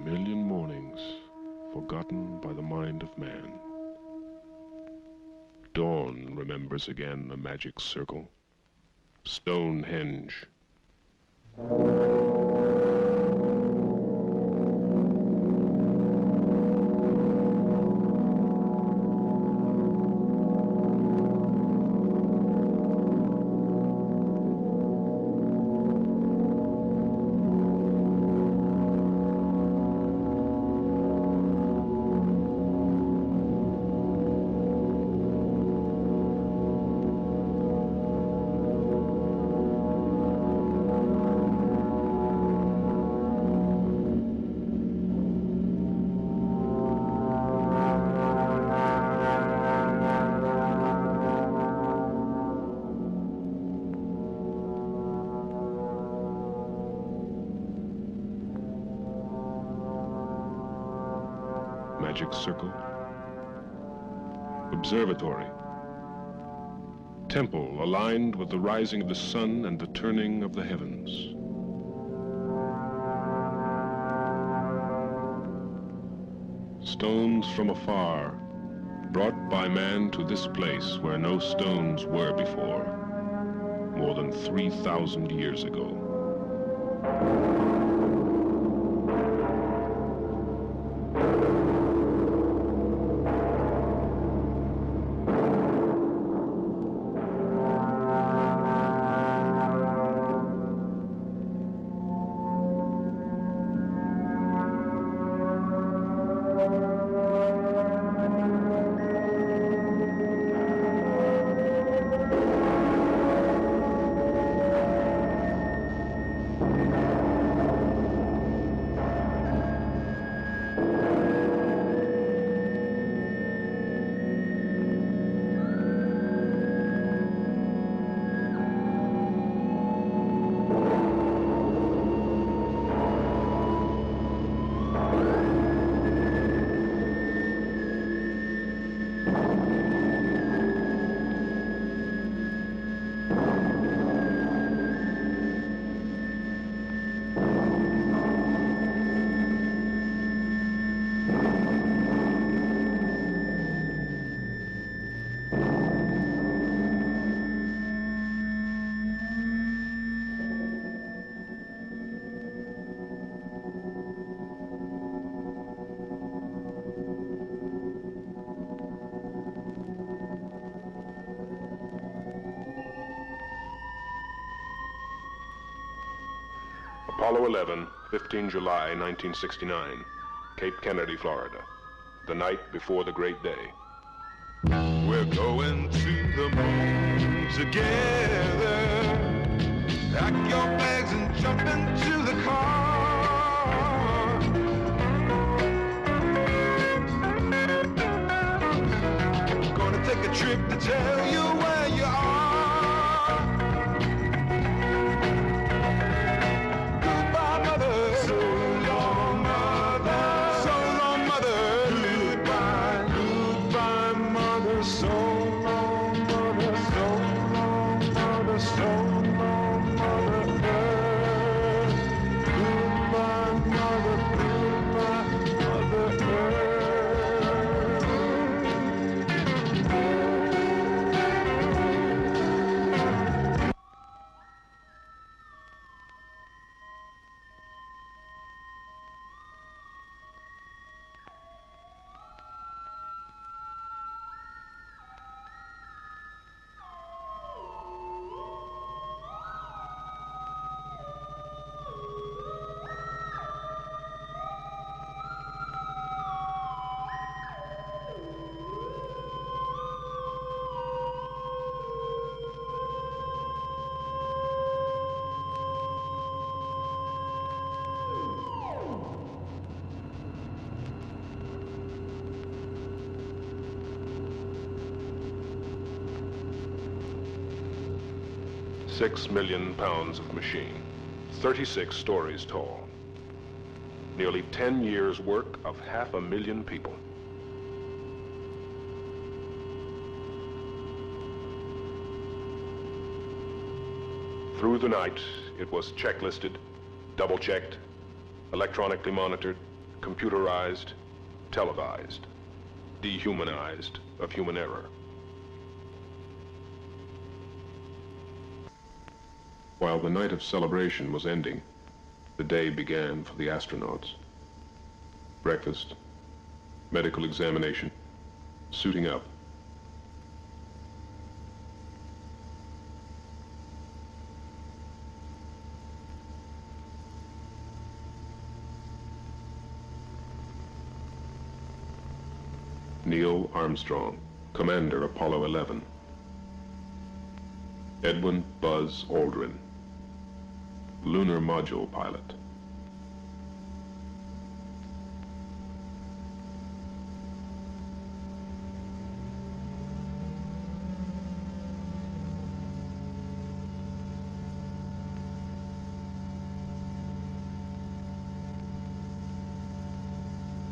million mornings forgotten by the mind of man. Dawn remembers again the magic circle, Stonehenge. Magic circle, observatory, temple aligned with the rising of the sun and the turning of the heavens. Stones from afar, brought by man to this place where no stones were before, more than 3,000 years ago. Apollo 11, 15 July 1969, Cape Kennedy, Florida. The night before the great day. We're going to the moon together. Pack your bags and jump into the car. Gonna take a trip to tell you where you are. £6 million of machine, 36 stories tall. Nearly 10 years' work of 500,000 people. Through the night, it was checklisted, double-checked, electronically monitored, computerized, televised, dehumanized of human error. While the night of celebration was ending, the day began for the astronauts. Breakfast, medical examination, suiting up. Neil Armstrong, Commander Apollo 11. Edwin Buzz Aldrin, Lunar Module Pilot.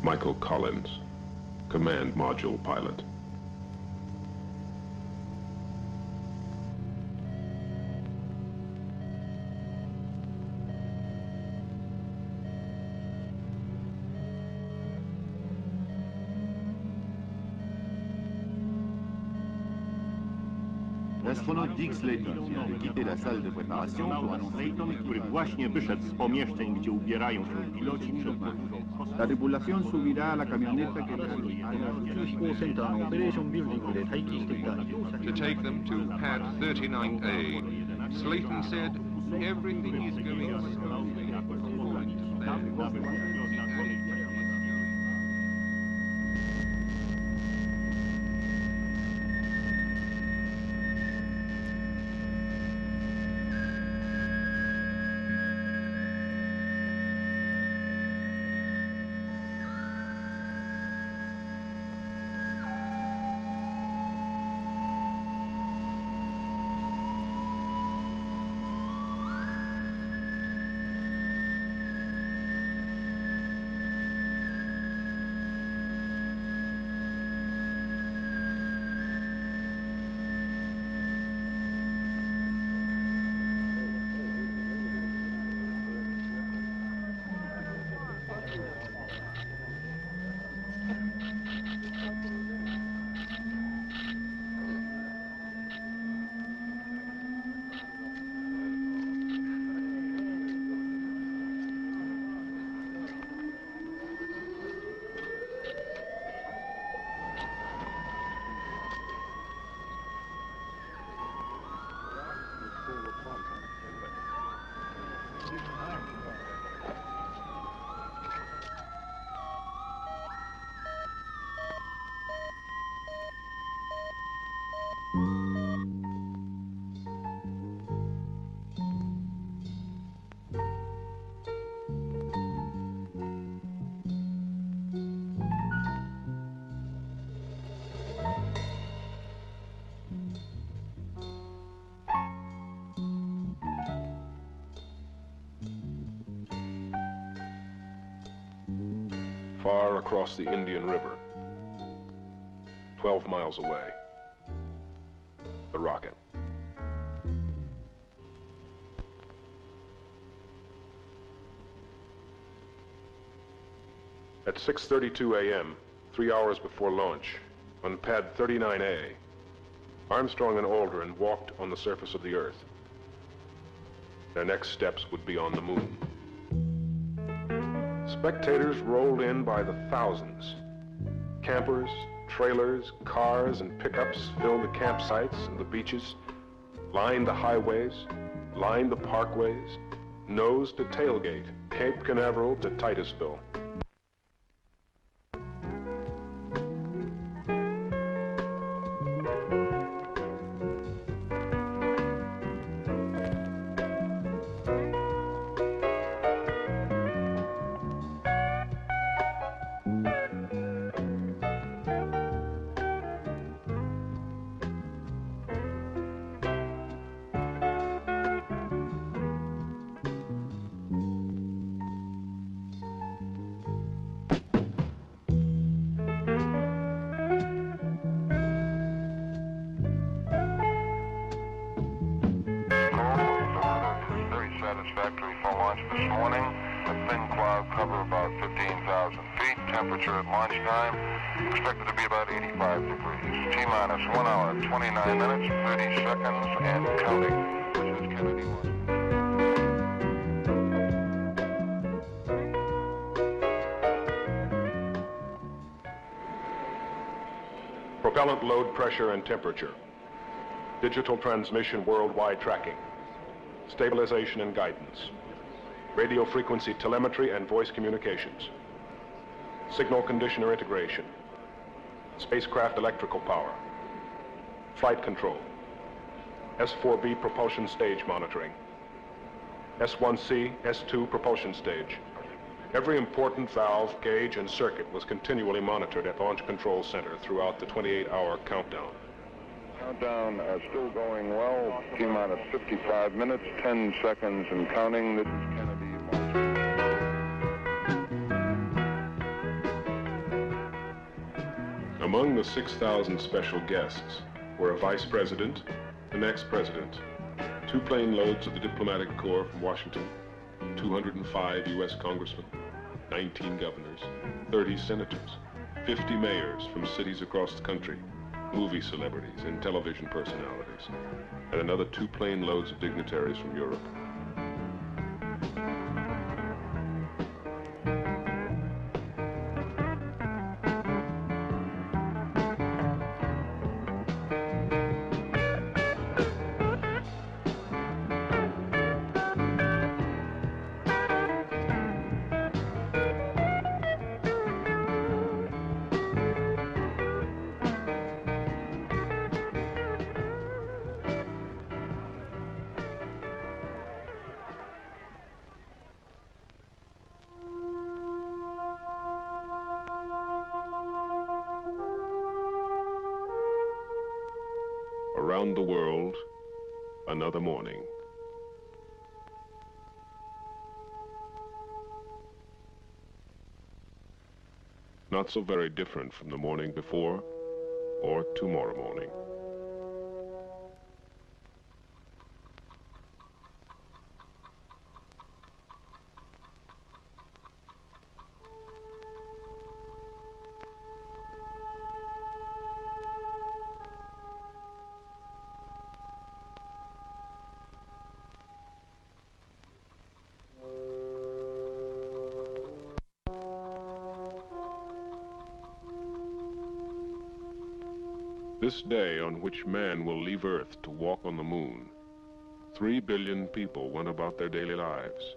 Michael Collins, Command Module Pilot. Astronaut Dix Layton vient de quitter la salle de préparation pour annoncer Layton, który właśnie wyszedł z pomieszczeń, gdzie ubierają się piloci przed podróżą. La tripulación subirá a la camioneta que to take them to pad 39A. Slayton said everything is going smoothly according to plan. Far across the Indian River, 12 miles away, the rocket. At 6:32 a.m., 3 hours before launch, on pad 39A, Armstrong and Aldrin walked on the surface of the Earth. Their next steps would be on the moon. Spectators rolled in by the thousands. Campers, trailers, cars, and pickups filled the campsites and the beaches, lined the highways, lined the parkways, nose to tailgate, Cape Canaveral to Titusville. Satisfactory for launch this morning. a thin cloud cover about 15,000 feet. Temperature at launch time expected to be about 85 degrees. T-minus 1 hour, 29 minutes, 30 seconds, and counting. This is Kennedy 1. Propellant load pressure and temperature. Digital transmission worldwide tracking. Stabilization and guidance. Radio frequency telemetry and voice communications. Signal conditioner integration. Spacecraft electrical power. Flight control. S4B propulsion stage monitoring. S1C, S2 propulsion stage. Every important valve, gauge, and circuit was continually monitored at Launch Control Center throughout the 28-hour countdown. Countdown still going well. T-minus 55 minutes, 10 seconds, and counting. This is Kennedy. Among the 6,000 special guests were a vice president, an ex-president, 2 plane loads of the diplomatic corps from Washington, 205 U.S. congressmen, 19 governors, 30 senators, 50 mayors from cities across the country, movie celebrities and television personalities, and another 2 plane loads of dignitaries from Europe. Around the world, another morning. Not so very different from the morning before or tomorrow morning. This day on which man will leave Earth to walk on the moon, 3 billion people went about their daily lives.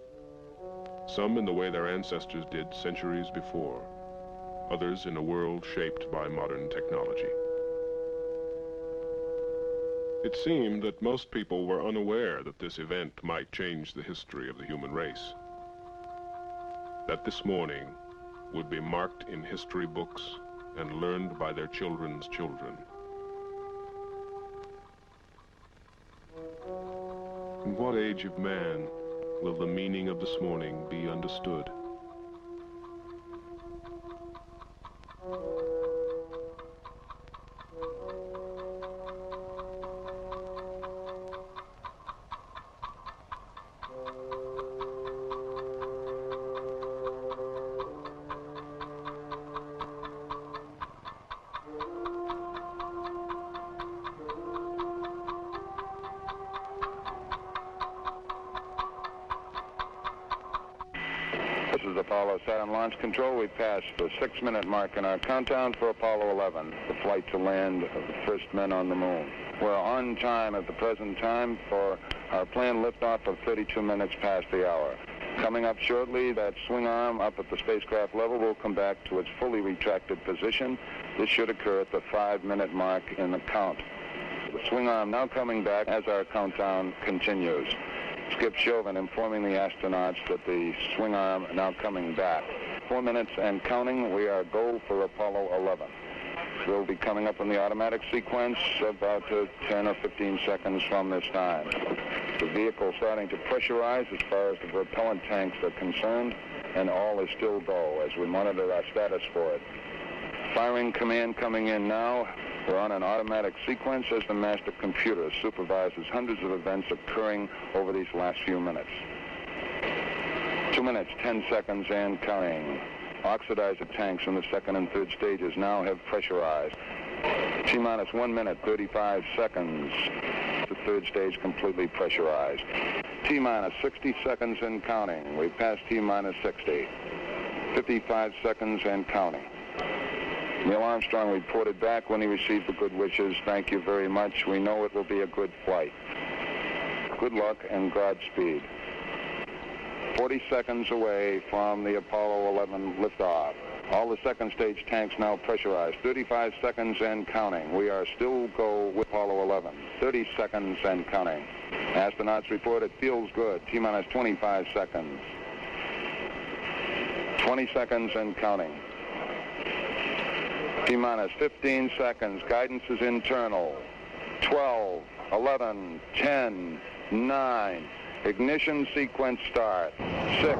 Some in the way their ancestors did centuries before, others in a world shaped by modern technology. It seemed that most people were unaware that this event might change the history of the human race. That this morning would be marked in history books and learned by their children's children. In what age of man will the meaning of this morning be understood? This is Apollo Saturn Launch Control. We passed the 6-minute mark in our countdown for Apollo 11, the flight to land of the first men on the moon. We're on time at the present time for our planned liftoff of 32 minutes past the hour. Coming up shortly, that swing arm up at the spacecraft level will come back to its fully retracted position. This should occur at the 5-minute mark in the count. The swing arm now coming back as our countdown continues. Skip Chauvin informing the astronauts that the swing arm now coming back. 4 minutes and counting, we are go for Apollo 11. We'll be coming up in the automatic sequence about 10 or 15 seconds from this time. The vehicle starting to pressurize as far as the propellant tanks are concerned, and all is still go as we monitor our status for it. Firing command coming in now. We're on an automatic sequence as the master computer supervises hundreds of events occurring over these last few minutes. 2 minutes, 10 seconds and counting. Oxidizer tanks in the second and third stages now have pressurized. T-minus 1 minute, 35 seconds. The third stage completely pressurized. T-minus 60 seconds and counting. We've passed T-minus 60. 55 seconds and counting. Neil Armstrong reported back when he received the good wishes. Thank you very much. We know it will be a good flight. Good luck and Godspeed. 40 seconds away from the Apollo 11 liftoff. All the second stage tanks now pressurized. 35 seconds and counting. We are still go with Apollo 11. 30 seconds and counting. Astronauts report it feels good. T-minus 25 seconds. 20 seconds and counting. T-minus 15 seconds. Guidance is internal. 12, 11, 10, 9. Ignition sequence start. 6.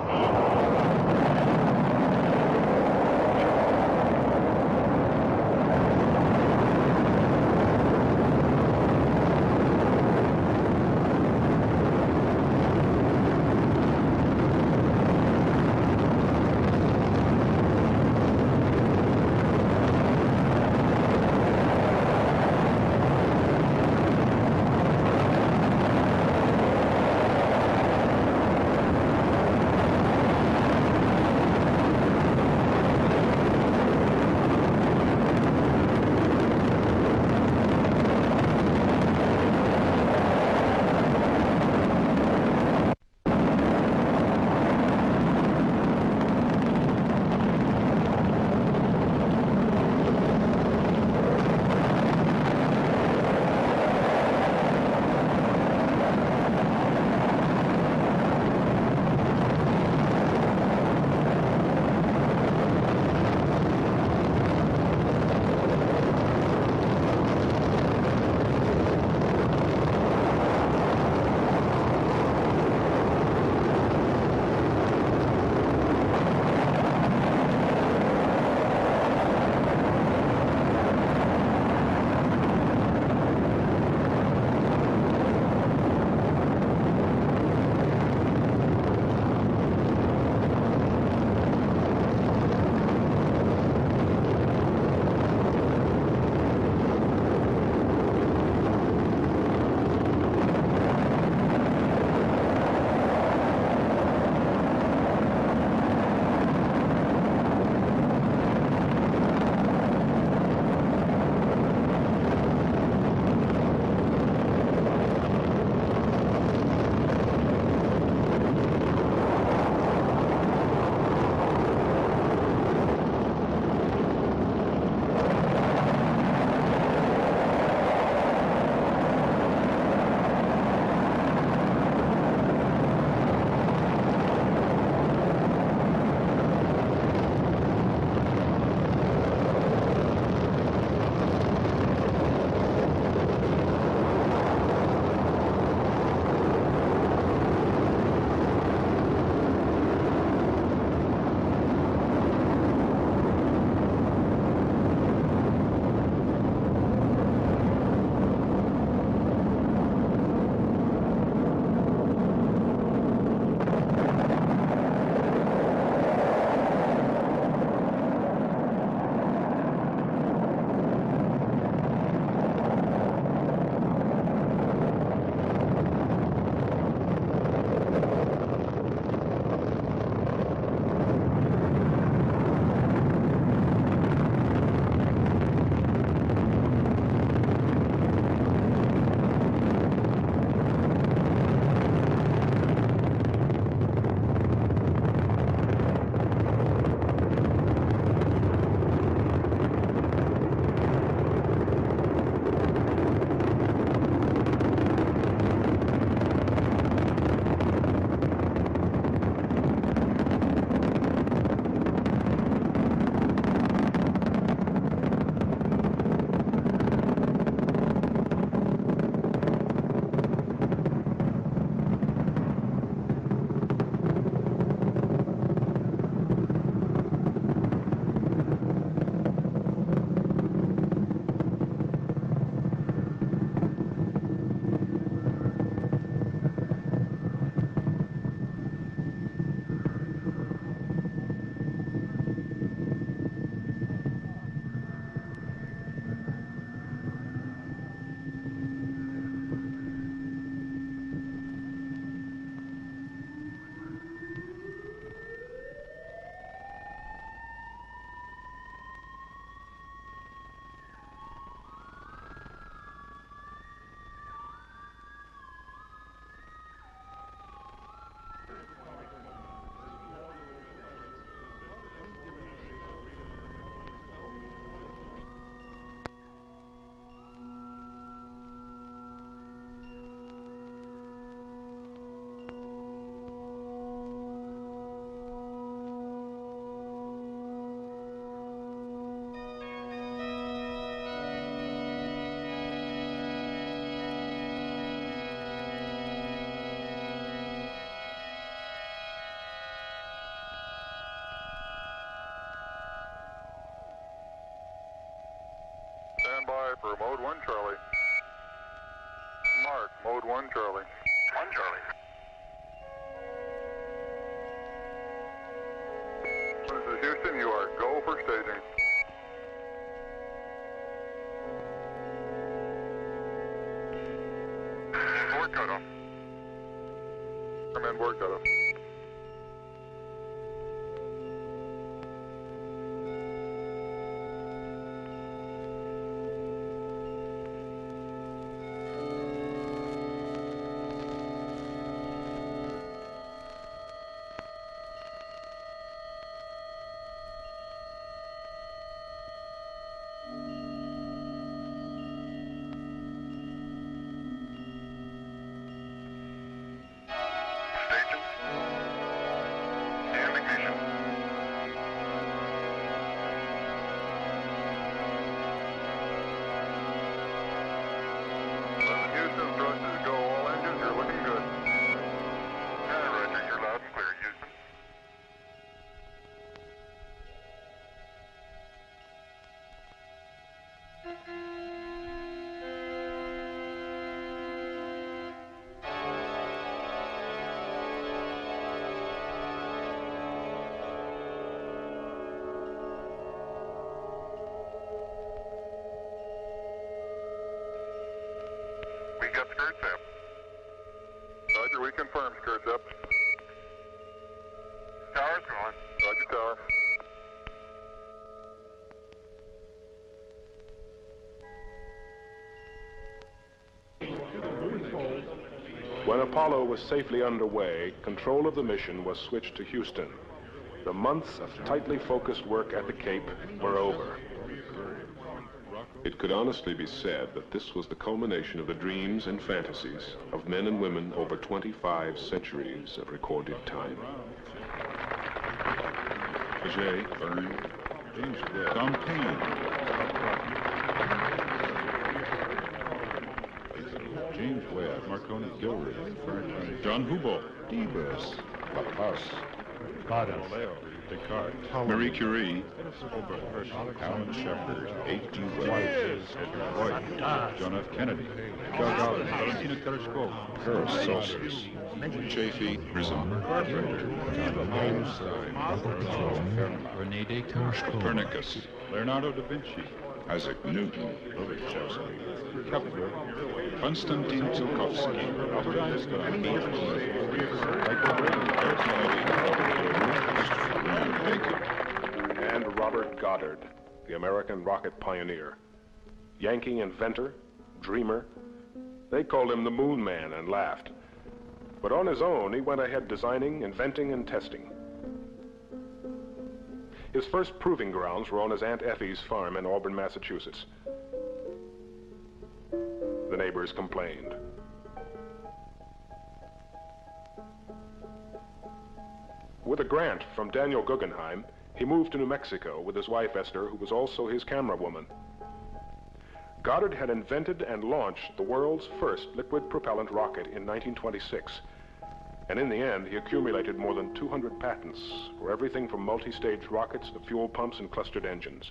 over, mode 1 Charlie. Mark, mode 1 Charlie. 1 Charlie. This is Houston, you are go for staging. Board cutoff. Come in, board cutoff. We got skirts up. Roger, we confirm skirts up. Tower's going. Roger, tower. When Apollo was safely underway, control of the mission was switched to Houston. The months of tightly focused work at the Cape were over. It could honestly be said that this was the culmination of the dreams and fantasies of men and women over 25 centuries of recorded time. Jay, Vern, James Webb, Tom Paine, James Webb, Marconi Gilroy, John Hubble, Debus, Laplace, Galileo, Descartes, Marie Curie, Alan Shepard, H.G. Wells, Edward White, John F. Kennedy, Gagarin, Valentina Tereshkova, Paracelsus, Chaffee, Prism, Einstein, Rene Descartes, Copernicus, Leonardo da Vinci, Isaac Newton, Kepler, Konstantin Tsiolkovsky, Albert Einstein, And Robert Goddard, the American rocket pioneer. Yankee inventor, dreamer. They called him the Moon Man and laughed. But on his own, he went ahead designing, inventing, and testing. His first proving grounds were on his Aunt Effie's farm in Auburn, Massachusetts. The neighbors complained. With a grant from Daniel Guggenheim, he moved to New Mexico with his wife Esther, who was also his camera woman. Goddard had invented and launched the world's first liquid propellant rocket in 1926. And in the end, he accumulated more than 200 patents for everything from multi-stage rockets to fuel pumps and clustered engines.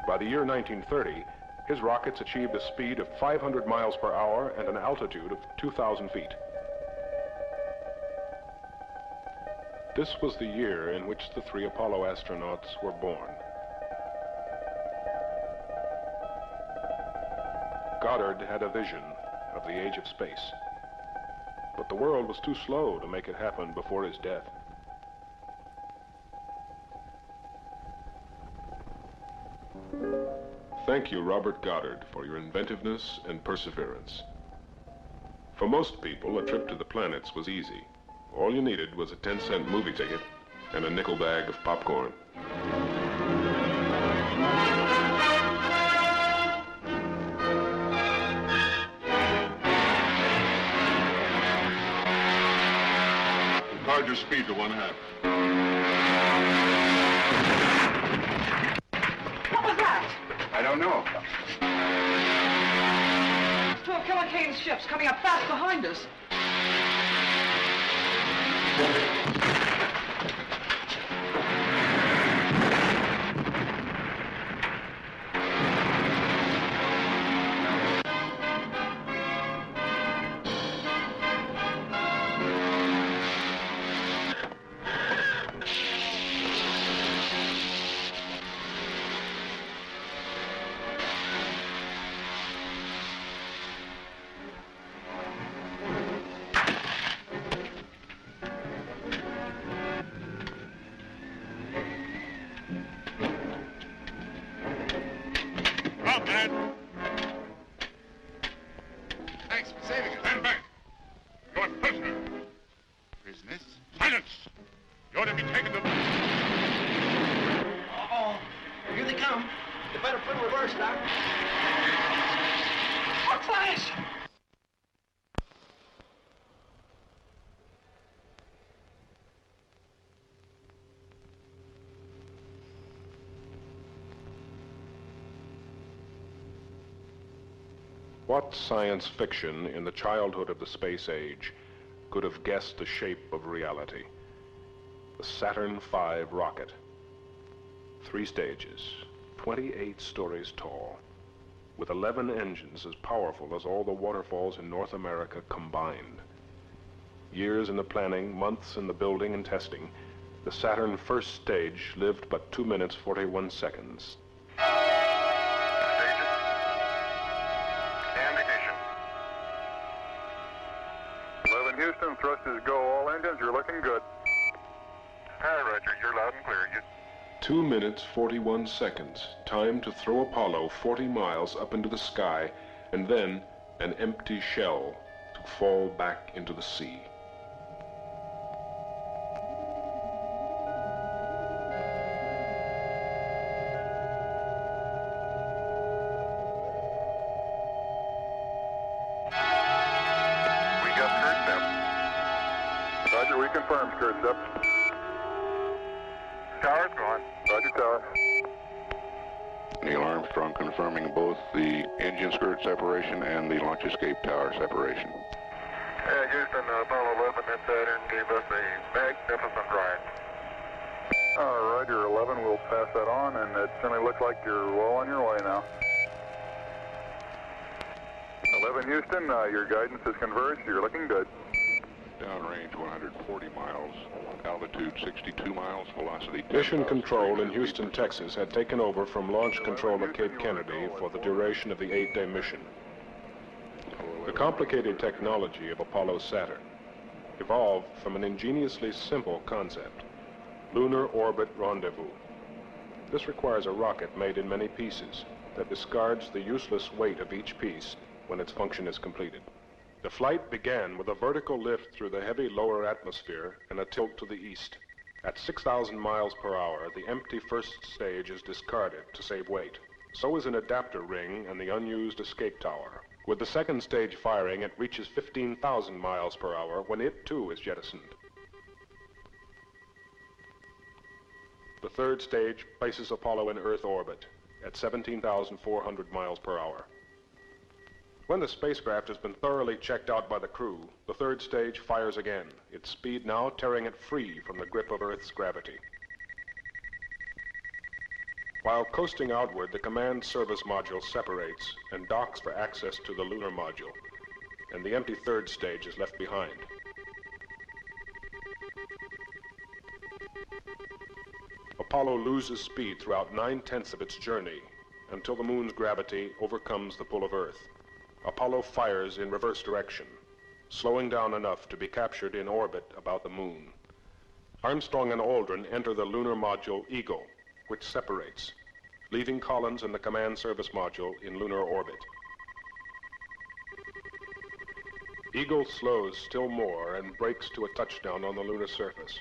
By the year 1930, his rockets achieved a speed of 500 miles per hour and an altitude of 2,000 feet. This was the year in which the 3 Apollo astronauts were born. Goddard had a vision of the age of space, but the world was too slow to make it happen before his death. Thank you, Robert Goddard, for your inventiveness and perseverance. For most people, a trip to the planets was easy. All you needed was a 10-cent movie ticket and a nickel bag of popcorn. Hard your speed to 1/2. don't know. 2 of Killer Kane's ships coming up fast behind us. Thanks for saving us. Stand back. You're a prisoner. Prisoners? Silence! You're to be taken to... Uh-oh. Here they come. They better put in reverse, Doc. Look, flash! What science fiction in the childhood of the space age could have guessed the shape of reality? The Saturn V rocket. 3 stages, 28 stories tall, with 11 engines as powerful as all the waterfalls in North America combined. Years in the planning, months in the building and testing, the Saturn first stage lived but 2 minutes 41 seconds. Houston, thrusters go. All engines, you're looking good. Hi, Roger. You're loud and clear. 2 minutes 41 seconds. Time to throw Apollo 40 miles up into the sky, and then an empty shell to fall back into the sea. Roger, we confirm, skirts up. Tower's gone. Roger, tower. Neil Armstrong confirming both the engine skirt separation and the launch escape tower separation. Houston, Apollo 11 and Saturn gave us a magnificent ride. Roger, 11, we'll pass that on, and it certainly looks like you're well on your way now. 11 Houston, your guidance is converged. You're looking good. Downrange 140 miles, altitude 62 miles, velocity 10. Mission Control in Houston, Texas had taken over from Launch Control at Cape Kennedy for the duration of the 8-day mission. The complicated technology of Apollo Saturn evolved from an ingeniously simple concept: lunar orbit rendezvous. This requires a rocket made in many pieces that discards the useless weight of each piece when its function is completed. The flight began with a vertical lift through the heavy lower atmosphere and a tilt to the east. At 6,000 miles per hour, the empty first stage is discarded to save weight. So is an adapter ring and the unused escape tower. With the second stage firing, it reaches 15,000 miles per hour when it too is jettisoned. The third stage places Apollo in Earth orbit at 17,400 miles per hour. When the spacecraft has been thoroughly checked out by the crew, the third stage fires again, its speed now tearing it free from the grip of Earth's gravity. While coasting outward, the command service module separates and docks for access to the lunar module, and the empty third stage is left behind. Apollo loses speed throughout 9/10 of its journey until the moon's gravity overcomes the pull of Earth. Apollo fires in reverse direction, slowing down enough to be captured in orbit about the moon. Armstrong and Aldrin enter the lunar module Eagle, which separates, leaving Collins and the command service module in lunar orbit. Eagle slows still more and brakes to a touchdown on the lunar surface.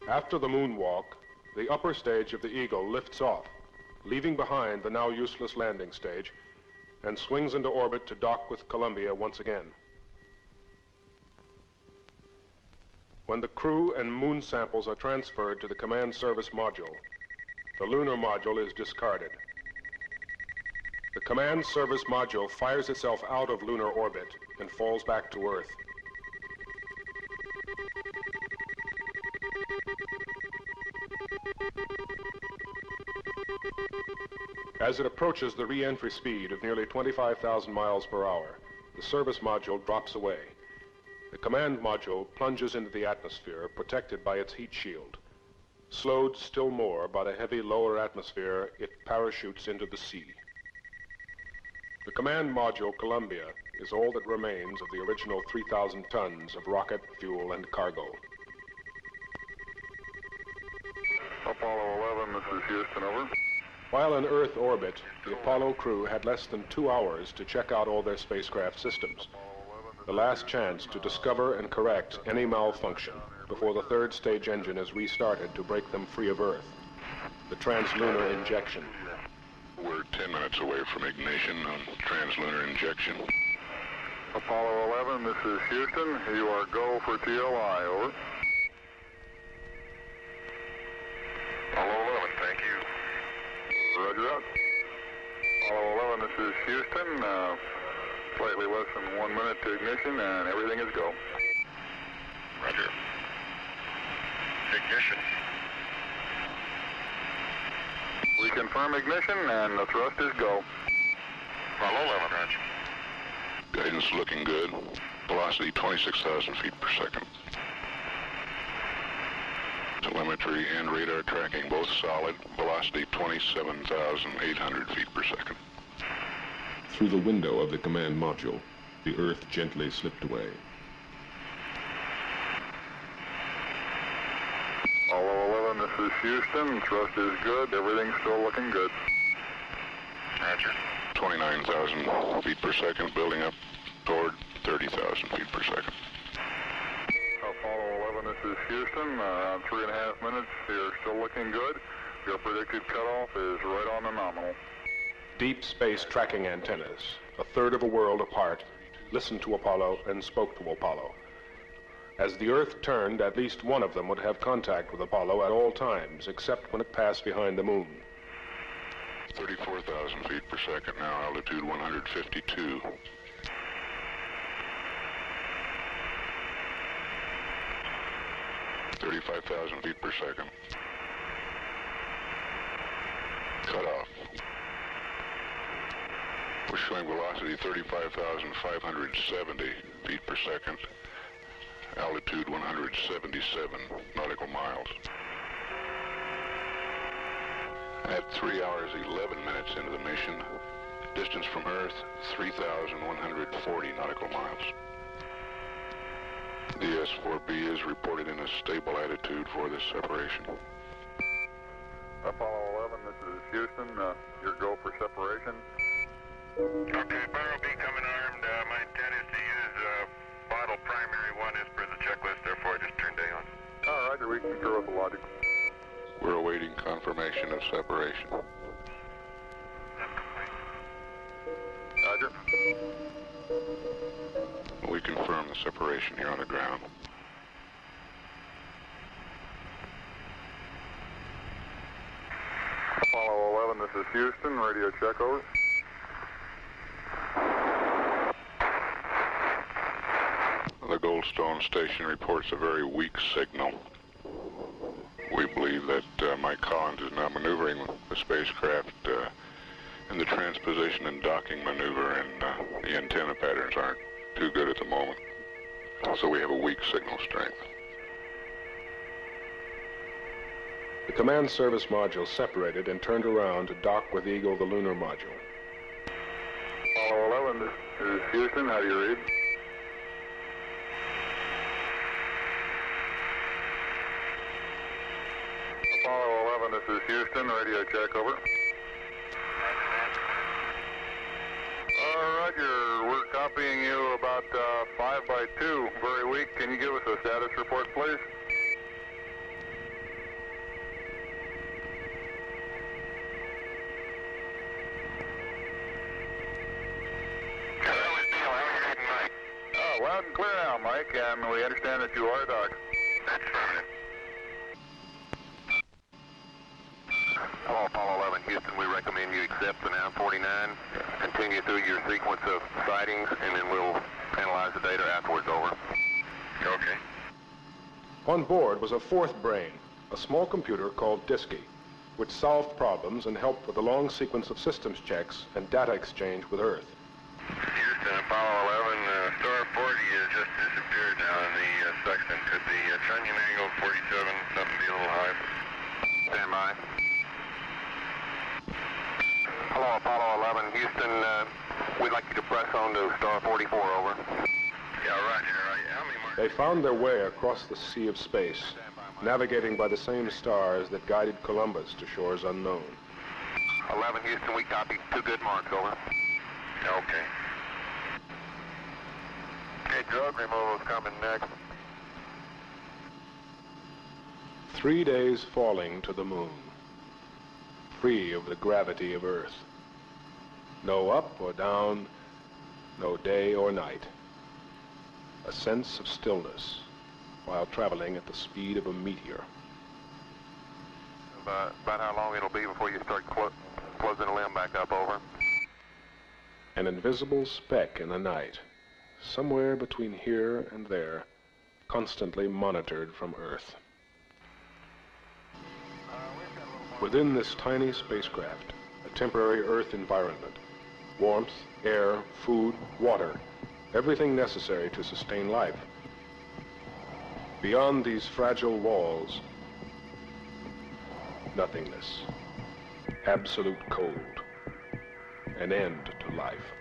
After the moonwalk, the upper stage of the Eagle lifts off, leaving behind the now useless landing stage, and swings into orbit to dock with Columbia once again. When the crew and moon samples are transferred to the command service module, the lunar module is discarded. The command service module fires itself out of lunar orbit and falls back to Earth. As it approaches the re-entry speed of nearly 25,000 miles per hour, the service module drops away. The command module plunges into the atmosphere, protected by its heat shield. Slowed still more by the heavy lower atmosphere, it parachutes into the sea. The command module, Columbia, is all that remains of the original 3,000 tons of rocket, fuel, and cargo. Apollo 11, this is Houston, over. While in Earth orbit, the Apollo crew had less than 2 hours to check out all their spacecraft systems. The last chance to discover and correct any malfunction before the third stage engine is restarted to break them free of Earth. The translunar injection. We're 10 minutes away from ignition on translunar injection. Apollo 11, this is Houston. You are go for TLI, over. Apollo 11, thank you. Roger that. Apollo 11, this is Houston. Slightly less than 1 minute to ignition, and everything is go. Roger. Ignition. We confirm ignition, and the thrust is go. Apollo 11, Roger. Guidance looking good. Velocity 26,000 feet per second. Telemetry and radar tracking both solid. Velocity 27,800 feet per second. Through the window of the command module, the Earth gently slipped away. Apollo 11, this is Houston. Thrust is good. Everything's still looking good. Roger. 29,000 feet per second, building up toward 30,000 feet per second. Apollo 11, this is Houston. Around 3.5 minutes. You're still looking good. Your predicted cutoff is right on the nominal. Deep space tracking antennas, a third of a world apart, listened to Apollo and spoke to Apollo. As the Earth turned, at least one of them would have contact with Apollo at all times, except when it passed behind the moon. 34,000 feet per second now, altitude 152. $35,000 feet per second. Cut off. We're showing velocity 35,570 feet per second, altitude 177 nautical miles. At 3 hours 11 minutes into the mission, distance from Earth 3,140 nautical miles. The S-4B is reported in a stable attitude for this separation. Apollo 11, this is Houston. Your go for separation. Okay, Barrel B coming armed. My intent is to use bottle primary 1 as per the checklist, therefore I just turned A on. All right, we concur with the logic. We're awaiting confirmation of separation. Roger. We confirm the separation here on the ground. Apollo 11, this is Houston. Radio check, over. The Goldstone station reports a very weak signal. We believe that Mike Collins is now maneuvering the spacecraft in the transposition and docking maneuver, and the antenna patterns aren't too good at the moment. So we have a weak signal strength. The command service module separated and turned around to dock with Eagle, the lunar module. Apollo 11, this is Houston. How do you read? Apollo 11, this is Houston. Radio check, over. Roger, we're copying you about 5 by 2. Very weak. Can you give us a status report, please? Loud and clear now, Mike, and we understand that you are docked. That's affirmative. Hello, Apollo 11, Houston. We recommend you accept the 949. Continue through your sequence of sightings, and then we'll analyze the data afterwards. Over. Okay. On board was a fourth brain, a small computer called Disky, which solved problems and helped with a long sequence of systems checks and data exchange with Earth. Houston, Apollo 11, Star 40 has just disappeared now in the sextant. Could the trunnion angle 47 something be a little high? Stand by. Hello, Apollo 11, Houston, we'd like you to press on to Star 44, over. Yeah, roger. How many marks? They found their way across the sea of space, navigating by the same stars that guided Columbus to shores unknown. 11, Houston, we copy. 2 good marks, over. Okay. Okay, drug removal is coming next. 3 days falling to the moon, free of the gravity of Earth. No up or down, no day or night. A sense of stillness while traveling at the speed of a meteor. About how long it'll be before you start closing the limb back up, over. An invisible speck in the night, somewhere between here and there, constantly monitored from Earth. Within this tiny spacecraft, a temporary Earth environment, warmth, air, food, water, everything necessary to sustain life. Beyond these fragile walls, nothingness, absolute cold, an end to life.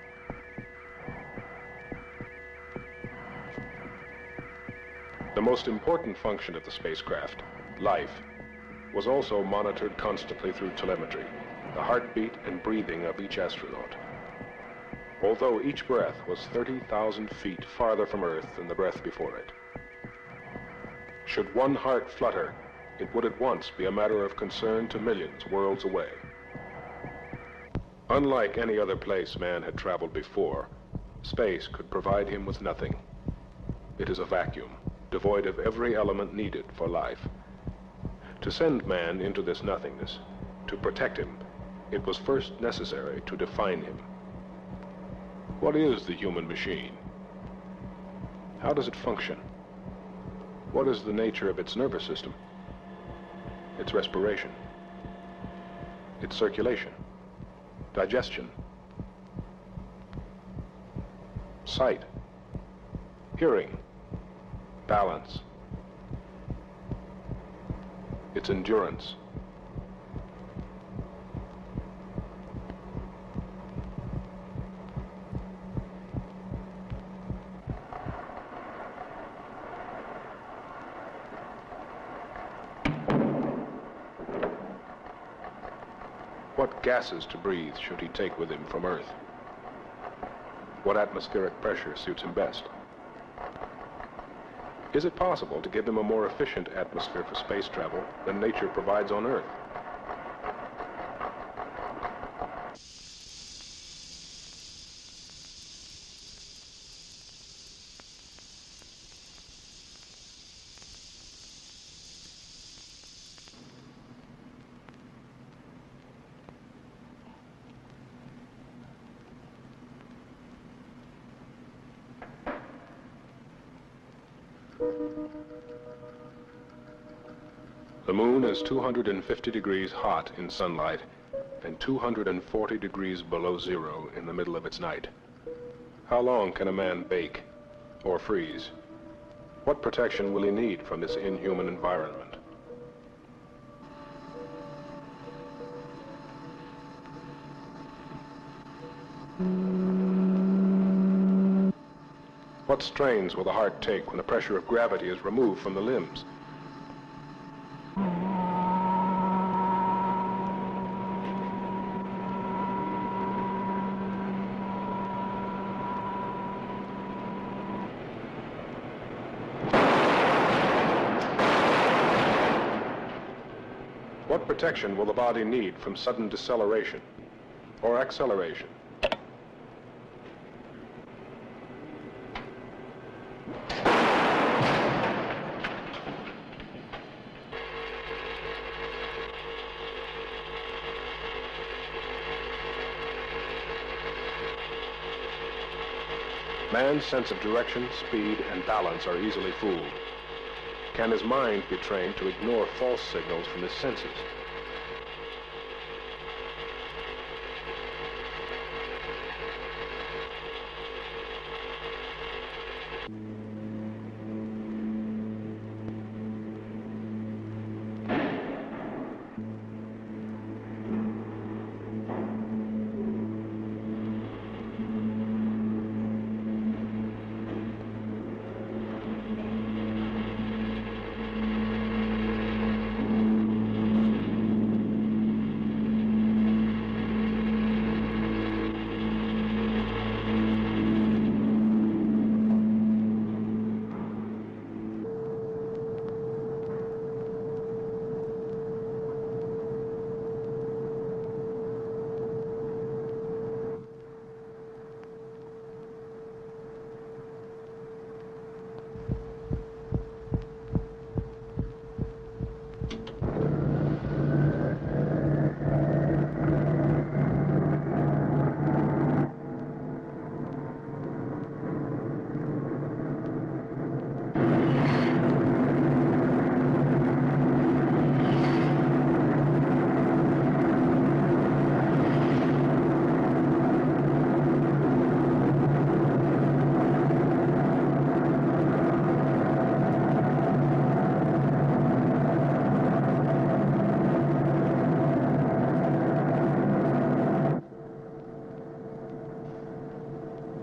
The most important function of the spacecraft, life, was also monitored constantly through telemetry, the heartbeat and breathing of each astronaut. Although each breath was 30,000 feet farther from Earth than the breath before it. Should one heart flutter, it would at once be a matter of concern to millions worlds away. Unlike any other place man had traveled before, space could provide him with nothing. It is a vacuum, devoid of every element needed for life. To send man into this nothingness, to protect him, it was first necessary to define him. What is the human machine? How does it function? What is the nature of its nervous system? Its respiration? Its circulation? Digestion? Sight? Hearing? Balance? Its endurance? What gases to breathe should he take with him from Earth? What atmospheric pressure suits him best? Is it possible to give him a more efficient atmosphere for space travel than nature provides on Earth? The moon is 250 degrees hot in sunlight and 240 degrees below zero in the middle of its night. How long can a man bake or freeze? What protection will he need from this inhuman environment? What strains will the heart take when the pressure of gravity is removed from the limbs? What protection will the body need from sudden deceleration or acceleration? Man's sense of direction, speed, and balance are easily fooled. Can his mind be trained to ignore false signals from his senses?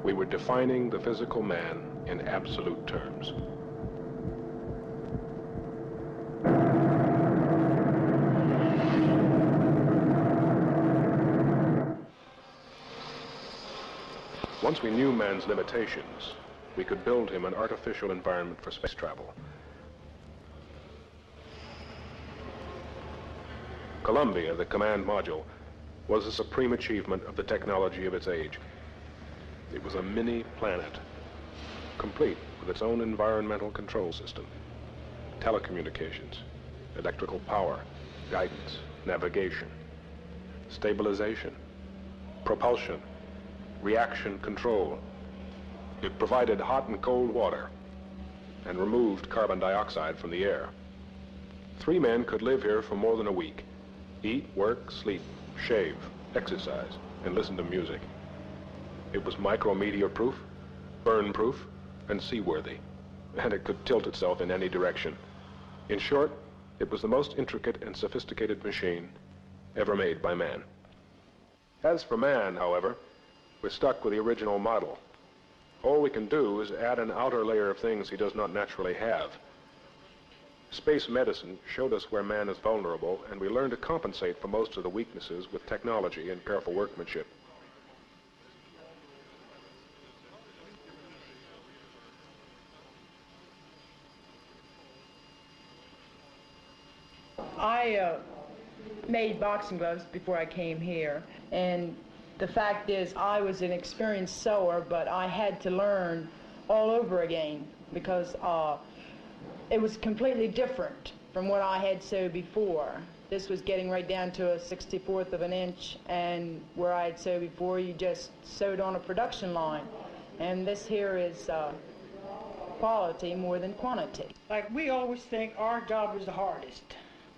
We were defining the physical man in absolute terms. Once we knew man's limitations, we could build him an artificial environment for space travel. Columbia, the command module, was a supreme achievement of the technology of its age. It was a mini-planet, complete with its own environmental control system, telecommunications, electrical power, guidance, navigation, stabilization, propulsion, reaction control. It provided hot and cold water and removed carbon dioxide from the air. 3 men could live here for more than a week, eat, work, sleep, shave, exercise, and listen to music. It was micrometeor-proof, burn-proof, and seaworthy, and it could tilt itself in any direction. In short, it was the most intricate and sophisticated machine ever made by man. As for man, however, we're stuck with the original model. All we can do is add an outer layer of things he does not naturally have. Space medicine showed us where man is vulnerable, and we learned to compensate for most of the weaknesses with technology and careful workmanship. I made boxing gloves before I came here, and the fact is I was an experienced sewer, but I had to learn all over again because it was completely different from what I had sewed before. This was getting right down to a 64th of an inch, and where I had sewed before, you just sewed on a production line. And this here is quality more than quantity. Like, we always think our job is the hardest.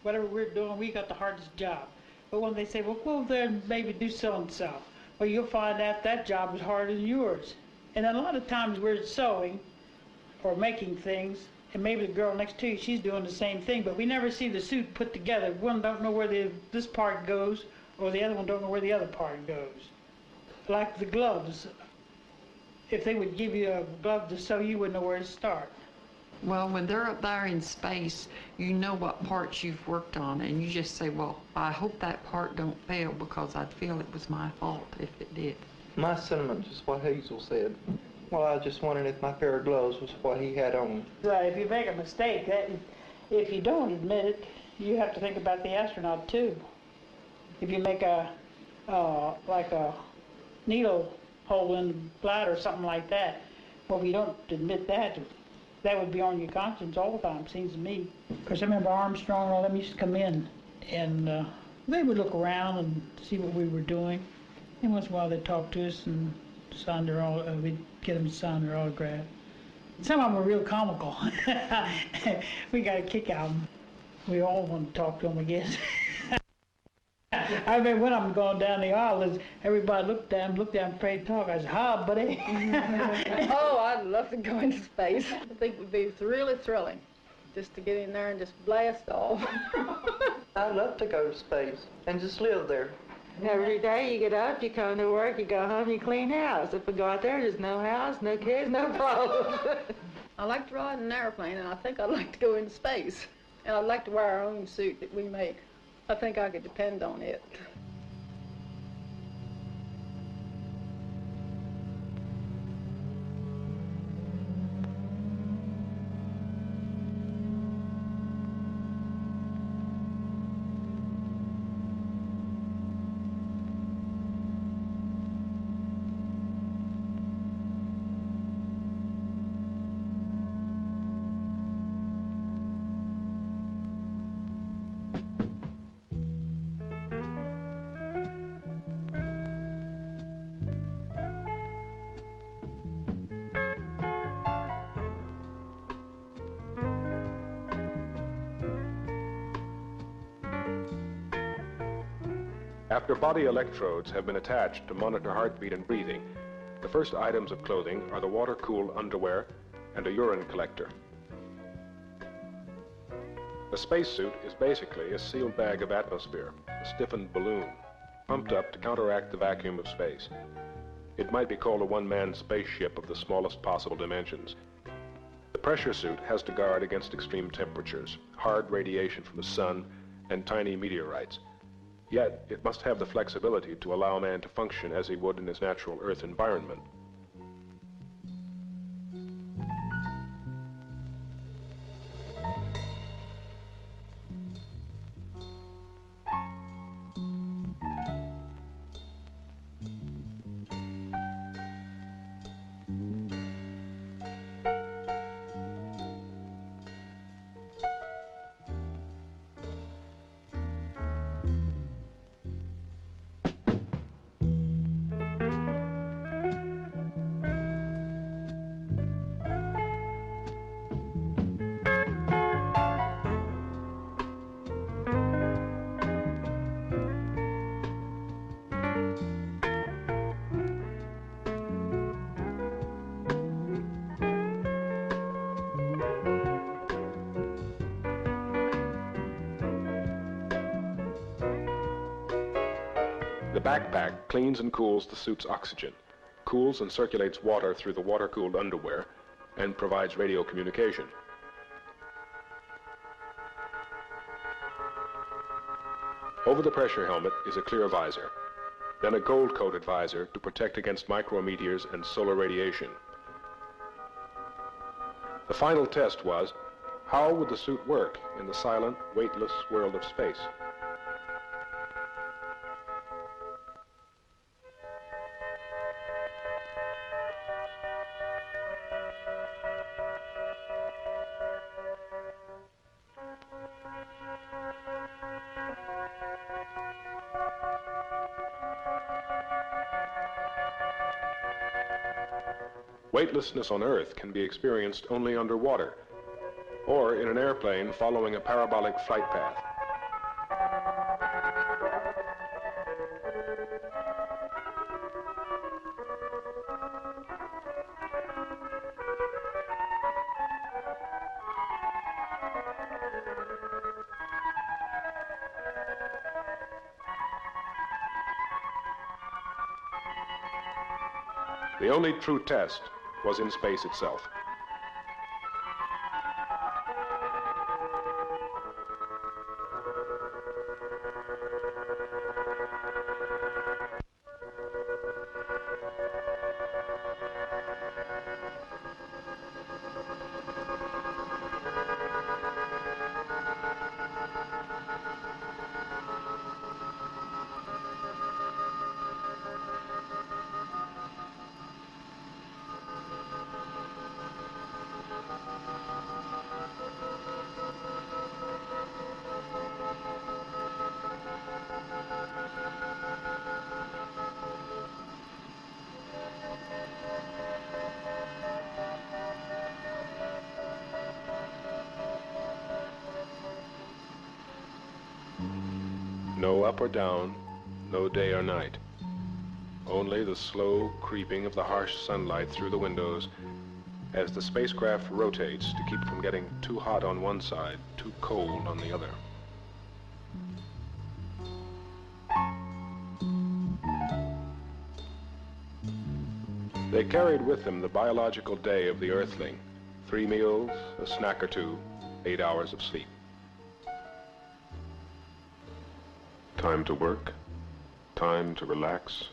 Whatever we're doing, we got the hardest job. But when they say, well, go over there and maybe do so-and-so, well, you'll find out that job is harder than yours. And a lot of times we're sewing or making things, and maybe the girl next to you, she's doing the same thing, but we never see the suit put together. One don't know where this part goes, or the other one don't know where the other part goes. Like the gloves. If they would give you a glove to sew, you wouldn't know where to start. Well, when they're up there in space, you know what parts you've worked on, and you just say, well, I hope that part don't fail because I'd feel it was my fault if it did. My sentiment is what Hazel said. Well, I was just wondering if my pair of gloves was what he had on. If you make a mistake, if you don't admit it, you have to think about the astronaut too. If you make like a needle hole in the bladder or something like that, well, if you don't admit that, that would be on your conscience all the time, seems to me. Because I remember Armstrong and all them used to come in, and they would look around and see what we were doing. And once in a while they'd talk to us and sign their we'd get them to sign their autograph. Some of them were real comical. We got a kick out of them. We all wanted to talk to them, I guess. I remember when I'm going down the aisle, everybody looked at him, afraid to talk. I said, "Hi, buddy." Oh, I'd love to go into space. I think it would be really thrilling, just to get in there and just blast off. I'd love to go to space and just live there. Every day you get up, you come to work, you go home, you clean house. If we go out there, there's no house, no kids, no problems. I like to ride an airplane, and I think I'd like to go into space. And I'd like to wear our own suit that we make. I think I could depend on it. After body electrodes have been attached to monitor heartbeat and breathing, the first items of clothing are the water-cooled underwear and a urine collector. A spacesuit is basically a sealed bag of atmosphere, a stiffened balloon, pumped up to counteract the vacuum of space. It might be called a one-man spaceship of the smallest possible dimensions. The pressure suit has to guard against extreme temperatures, hard radiation from the sun, and tiny meteorites. Yet, it must have the flexibility to allow man to function as he would in his natural Earth environment. The backpack cleans and cools the suit's oxygen, cools and circulates water through the water-cooled underwear, and provides radio communication. Over the pressure helmet is a clear visor, then a gold-coated visor to protect against micrometeors and solar radiation. The final test was, how would the suit work in the silent, weightless world of space? Weightlessness on Earth can be experienced only underwater, or in an airplane following a parabolic flight path. The only true test was in space itself. No up or down, no day or night. Only the slow creeping of the harsh sunlight through the windows as the spacecraft rotates to keep from getting too hot on one side, too cold on the other. They carried with them the biological day of the Earthling. 3 meals, a snack or two, 8 hours of sleep. Time to work, time to relax,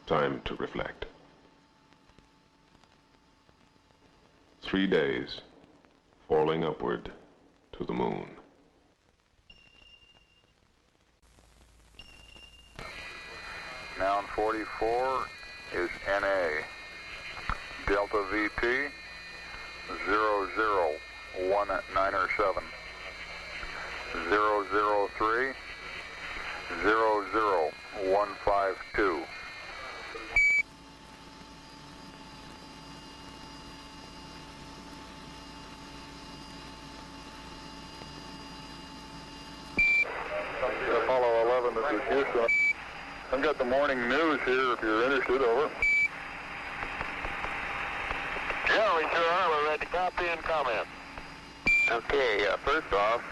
time to reflect. 3 days, falling upward to the moon. Noun 44 is NA. Delta VP 00197. 003 00152. Apollo 11, this is Houston. I've got the morning news here if you're interested, over. Yeah, we sure are. We're ready to copy and comment. Okay, first off,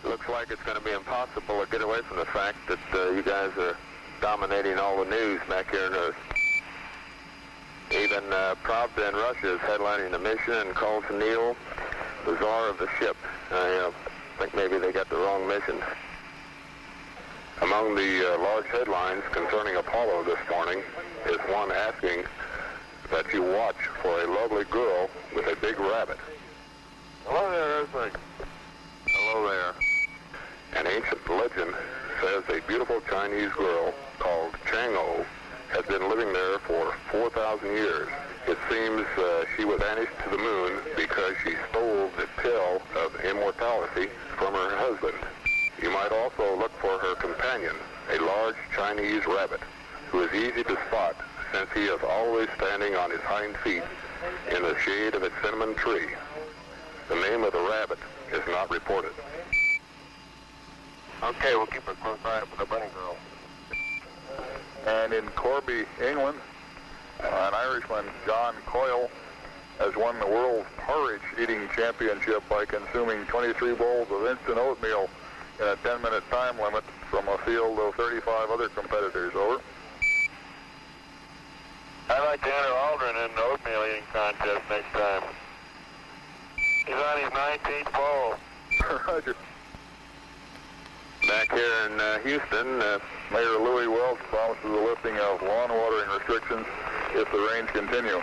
looks like it's going to be impossible to get away from the fact that you guys are dominating all the news back here in Earth. Even Pravda in Russia is headlining the mission and calls Neil the czar of the ship. I think maybe they got the wrong mission. Among the large headlines concerning Apollo this morning is one asking that you watch for a lovely girl with a big rabbit. Hello there, Earthling. Hello there. An ancient legend says a beautiful Chinese girl called Chang'o has been living there for 4,000 years. It seems she was banished to the moon because she stole the pill of immortality from her husband. You might also look for her companion, a large Chinese rabbit, who is easy to spot since he is always standing on his hind feet in the shade of a cinnamon tree. The name of the rabbit is not reported. Okay, we'll keep a close eye for the bunny girl. And in Corby, England, an Irishman, John Coyle, has won the World Porridge Eating Championship by consuming 23 bowls of instant oatmeal in a 10-minute time limit from a field of 35 other competitors, over. I'd like to enter Aldrin in the oatmeal eating contest next time. He's on his 19th bowl. Roger. Back here in Houston, Mayor Louis Welch promises the lifting of lawn watering restrictions if the rains continue.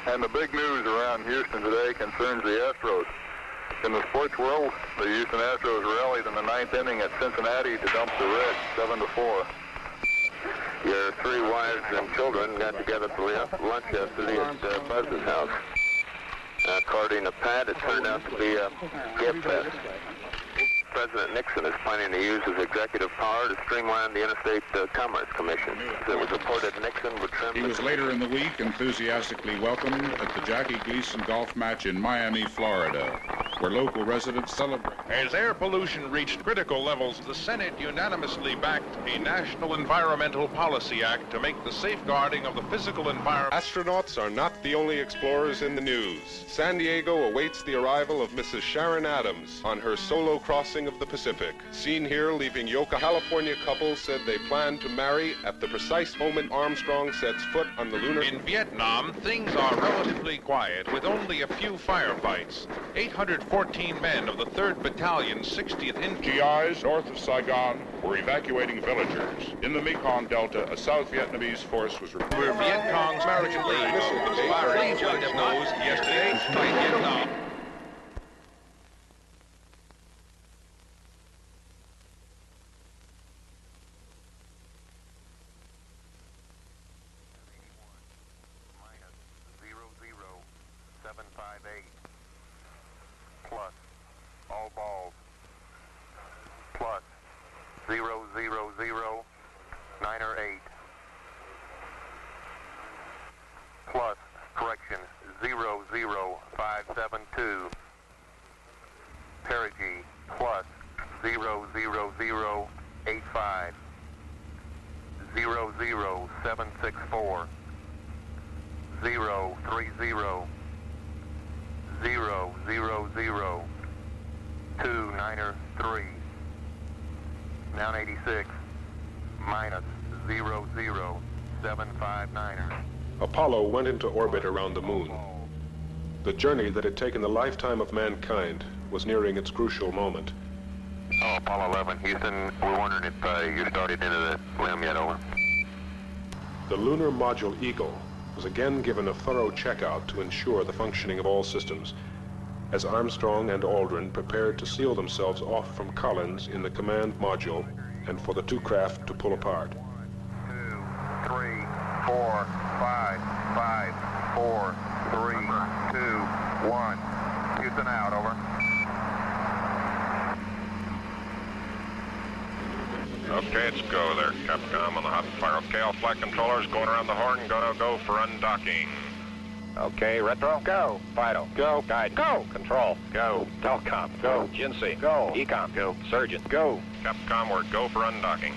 And the big news around Houston today concerns the Astros. In the sports world, the Houston Astros rallied in the 9th inning at Cincinnati to dump the Reds 7-4. Your 3 wives and children got together for lunch yesterday at Buzz's house. According to Pat, it turned out to be a gift fest. President Nixon is planning to use his executive power to streamline the Interstate Commerce Commission. It was reported Nixon would trim He was later in the week enthusiastically welcomed at the Jackie Gleason golf match in Miami, Florida, where local residents celebrate. As air pollution reached critical levels, the Senate unanimously backed a National Environmental Policy Act to make the safeguarding of the physical environment. Astronauts are not the only explorers in the news. San Diego awaits the arrival of Mrs. Sharon Adams on her solo crossing of the Pacific. Seen here leaving Yoka, California couple said they plan to marry at the precise moment Armstrong sets foot on the lunar... In Vietnam, things are relatively quiet, with only a few firefights. 814 men of the 3rd Battalion, 60th Infantry... GIs north of Saigon were evacuating villagers. In the Mekong Delta, a South Vietnamese force was... Where Viet Cong's American League was firing its nose yesterday by Vietnam. Plus, all balls, plus 000 9 or 8, plus, correction, 00572. 0085, 00764, 030, 000, 293, Mount 86, minus 00759er. Apollo went into orbit around the moon. The journey that had taken the lifetime of mankind was nearing its crucial moment. Oh, Apollo 11, Houston, we're wondering if you started into the limb yet, over. The lunar module Eagle was again given a thorough checkout to ensure the functioning of all systems, as Armstrong and Aldrin prepared to seal themselves off from Collins in the command module and for the two craft to pull apart. 2, 3, 4, 5, 5, 4, 3, 2, 1. Houston out, over. Okay, it's go there, Capcom on the hot fire. Okay, all flight controllers going around the horn, gonna go for undocking. Okay, retro, go. Fido, go. Guide, go. Control, go. Telcom, go. Jinsey, go. Ecom, go. Surgeon, go. Capcom, we're go for undocking.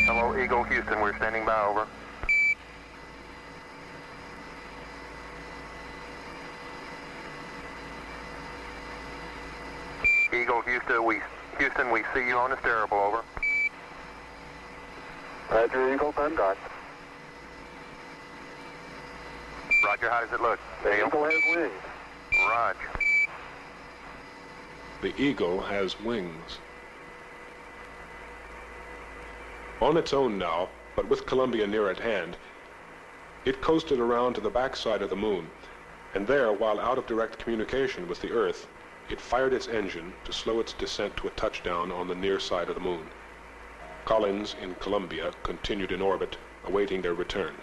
Hello, Eagle, Houston, we're standing by, over. Eagle, Houston, we see you on the steerable, over. Roger, Eagle, undot. Roger, how does it look? The Eagle has wings. Roger. The Eagle has wings. On its own now, but with Columbia near at hand, it coasted around to the backside of the moon, and there, while out of direct communication with the Earth, it fired its engine to slow its descent to a touchdown on the near side of the moon. Collins in Columbia continued in orbit, awaiting their return.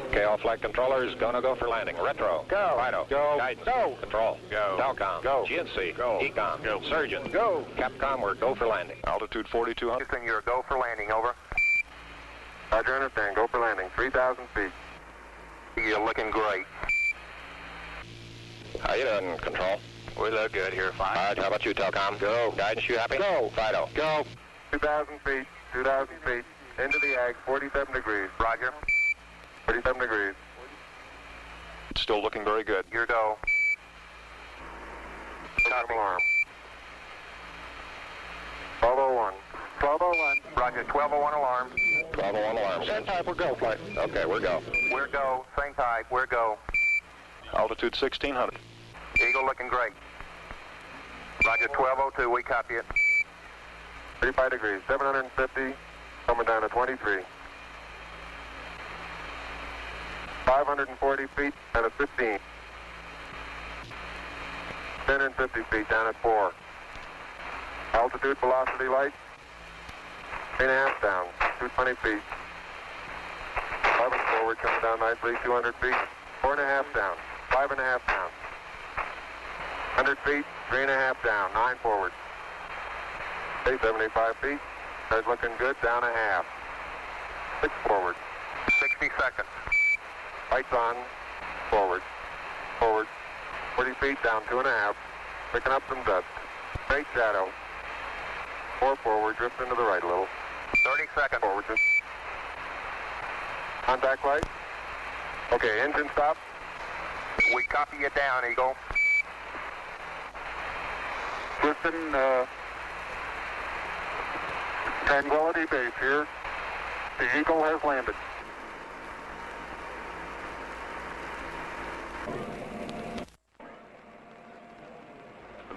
Okay, all flight controllers, gonna go for landing. Retro, go. Fido, go. Guidance, go. Control, go. Telcom, go. GNC, go. Ecom, go. Surgeon, go. Capcom, we're go for landing. Altitude 4,200. Houston, you're go for landing, over. Roger, understand. Go for landing. 3,000 feet. You're looking great. How you doing, Control? We look good here, fine. How about you, Telcom? Go. Guidance, you happy? Go. Fido, go. 2,000 feet. 2,000 feet. Into the ag, 47 degrees. Roger. 47 degrees. Still looking very good. Your go. Copy. Alarm. 1201. 1201. Roger, 1201 alarm. 1201 alarm. Same type, we're go, flight. Okay, we're go. We're go. Same type, we're go. Altitude 1,600. Eagle looking great. Roger, 1202, we copy it. 35 degrees, 750, coming down to 23. 540 feet down at 15. 1050 feet down at 4. Altitude, velocity, light. 3.5 down, 220 feet. 11 forward, coming down nicely, 200 feet. 4.5 down, 5.5 down. 100 feet, 3.5 down, 9 forward. 75 feet, that's looking good, down a half. 6 forward. 60 seconds. Lights on, forward, forward. 40 feet down, 2.5. Picking up some dust. Straight shadow. 4 forward, drift into the right a little. 30 seconds. Forward, drift. Contact light. Okay, engine stop. We copy you down, Eagle. Houston, Tranquility Base here. The Eagle has landed.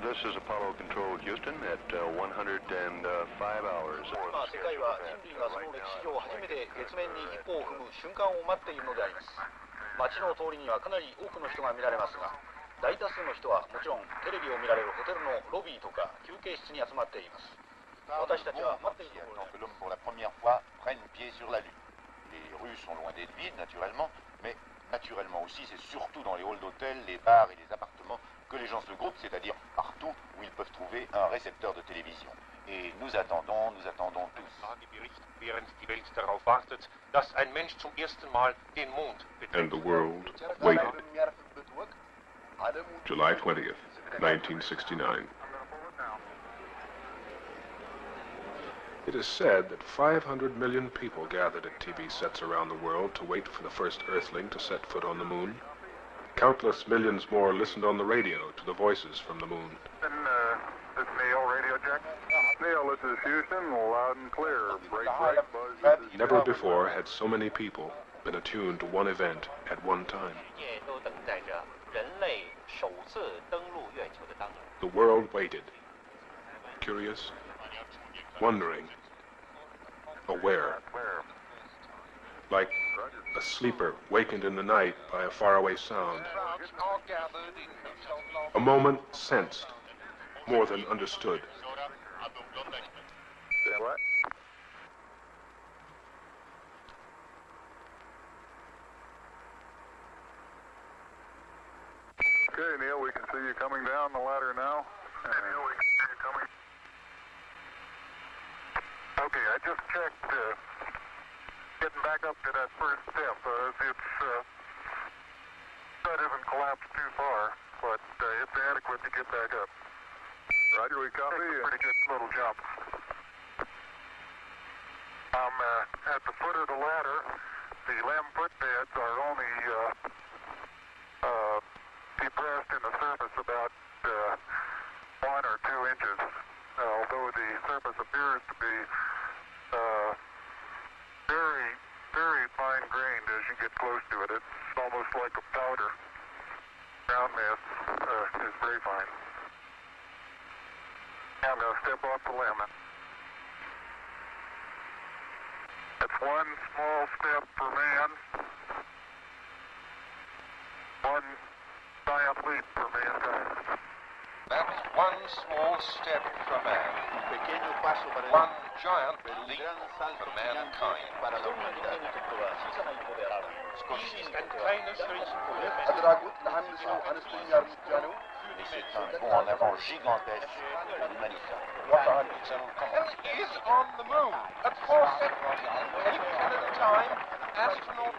This is Apollo Control Houston at 105 hours. 世界は人類がその歴史上初めて月面に一歩を踏む瞬間を待っているのであります。街の通りにはかなり多くの人が見られますが、大多数の人はもちろんテレビを見られるホテルのロビーとか休憩室に集まっています。私たちは待っているところで。Que l'homme pour la première fois prenne pied sur la Lune. Les rues sont loin d'être vides naturellement, mais naturellement aussi c'est surtout dans les halls d'hôtels, les bars et les appartements que les gens se regroupent, c'est-à-dire partout où ils peuvent trouver un récepteur de télévision. Et nous attendons tous. Während die Welt darauf wartet, dass ein Mensch zum ersten Mal den Mond And the world waited. July 20th, 1969. It is said that 500 million people gathered at TV sets around the world to wait for the first Earthling to set foot on the moon. Countless millions more listened on the radio to the voices from the moon. This is Neil, radio check. Neil, this is Houston, loud and clear. Break, buzz. Never before had so many people been attuned to one event at one time. The world waited, curious, wondering, aware, like a sleeper wakened in the night by a faraway sound. A moment sensed, more than understood. What? Okay, Neil, we can see you coming down the ladder now. Neil, we can see you coming. Okay, I just checked, getting back up to that first step. That isn't collapsed too far, but it's adequate to get back up. Roger, we copy. Pretty good little jump. I'm at the foot of the ladder. The limb footbeds are only depressed in the surface about 1 or 2 inches, although the surface appears to be very, very fine-grained as you get close to it. It's almost like a powder. Ground mass is very fine. I'm going to step off the limb. That's one small step for man, one giant leap for mankind. That's one small step for man, one giant leap for mankind. Et c'est un bond en avant gigantesque de l'humanité. And is on the moon at 4 seconds, 8 at a time, astronaut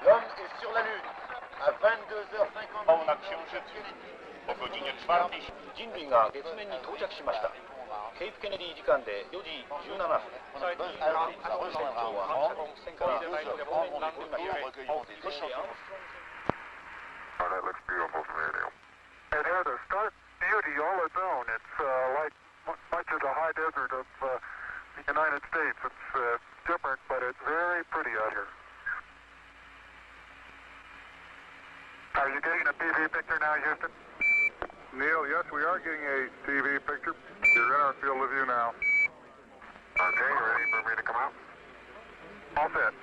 L'homme est sur la Lune à 22h50. En action jeudi. O godzinie 4. Jinbinが月面に到着しました。ケープケネディ時間で4時17分。Oh, that looks beautiful from here, Neil. It has a stark beauty all its own. It's like much of the high desert of the United States. It's different, but it's very pretty out here. Are you getting a TV picture now, Houston? Neil, yes, we are getting a TV picture. You're in our field of view now. Okay, ready for me to come out? All set.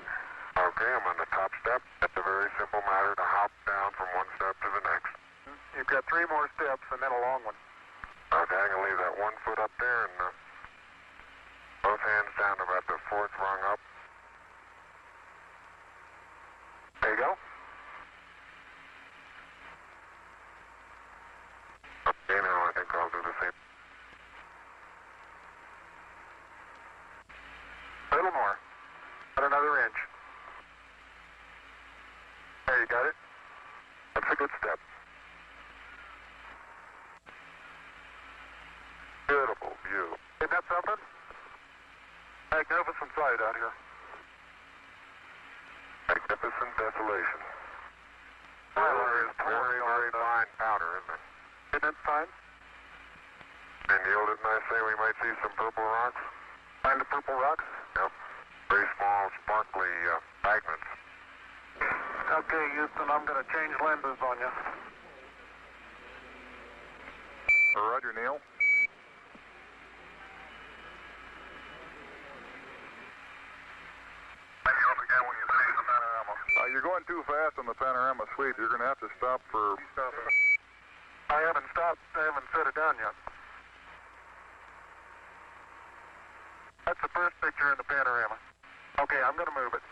Okay, I'm on the top step. It's a very simple matter to hop down from one step to the next. You've got 3 more steps and then a long one. Okay, I can leave that 1 foot up there and both hands down about the 4th rung up. There you go. Okay, now I think I'll do the same. A little more. About another inch. There, you got it? That's a good step. Beautiful view. Isn't that something? Magnificent sight out here. Magnificent desolation. There is very, very fine powder, isn't it? Isn't it fine? And Neil, didn't I say we might see some purple rocks? Find the purple rocks? Yep. Very small, sparkly fragments. Okay, Houston, I'm going to change lenses on you. Roger, Neil. You're going too fast on the panorama suite. You're going to have to stop for... I haven't stopped. I haven't set it down yet. That's the first picture in the panorama. Okay, I'm going to move it.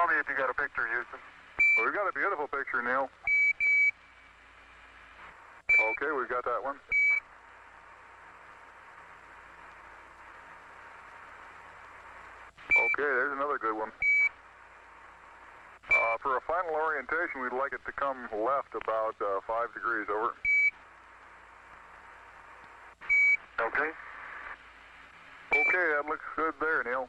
Tell me if you got a picture, Houston. Well, we've got a beautiful picture, Neil. Okay, we've got that one. Okay, there's another good one. For a final orientation, we'd like it to come left about 5 degrees over. Okay. Okay, that looks good there, Neil.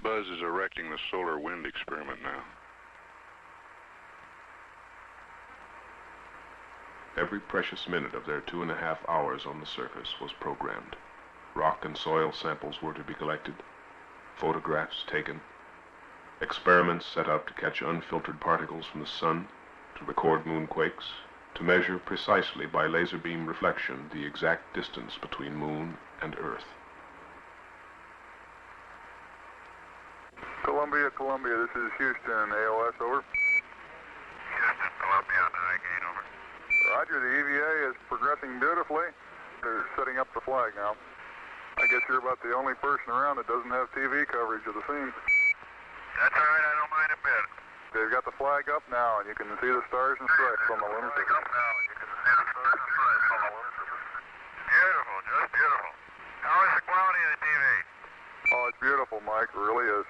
Buzz is erecting the solar wind experiment now. Every precious minute of their 2.5 hours on the surface was programmed. Rock and soil samples were to be collected, photographs taken, experiments set up to catch unfiltered particles from the sun, to record moonquakes, to measure precisely by laser beam reflection the exact distance between moon and Earth. Columbia, this is Houston, AOS, over. Houston, Columbia on the high gate, over. Roger, the EVA is progressing beautifully. They're setting up the flag now. I guess you're about the only person around that doesn't have TV coverage of the scene. That's all right, I don't mind a bit. They've got the flag up now, and you can see the stars and stripes on the lunar surface. Beautiful, just beautiful. How is the quality of the TV? Oh, it's beautiful, Mike. It really is.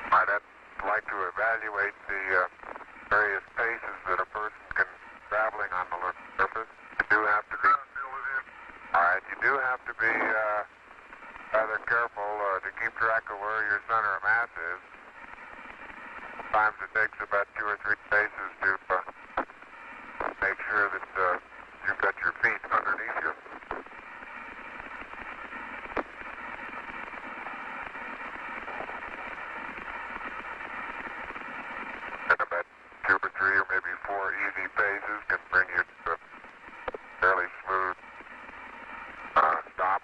I'd like to evaluate the various paces that a person can traveling on the lunar surface. You do have to be. All right, you do have to be rather careful to keep track of where your center of mass is. Sometimes it takes about 2 or 3 paces to make sure that you've got your feet underneath you. And about 2 or 3 or maybe 4 easy paces can bring you to a fairly smooth stop.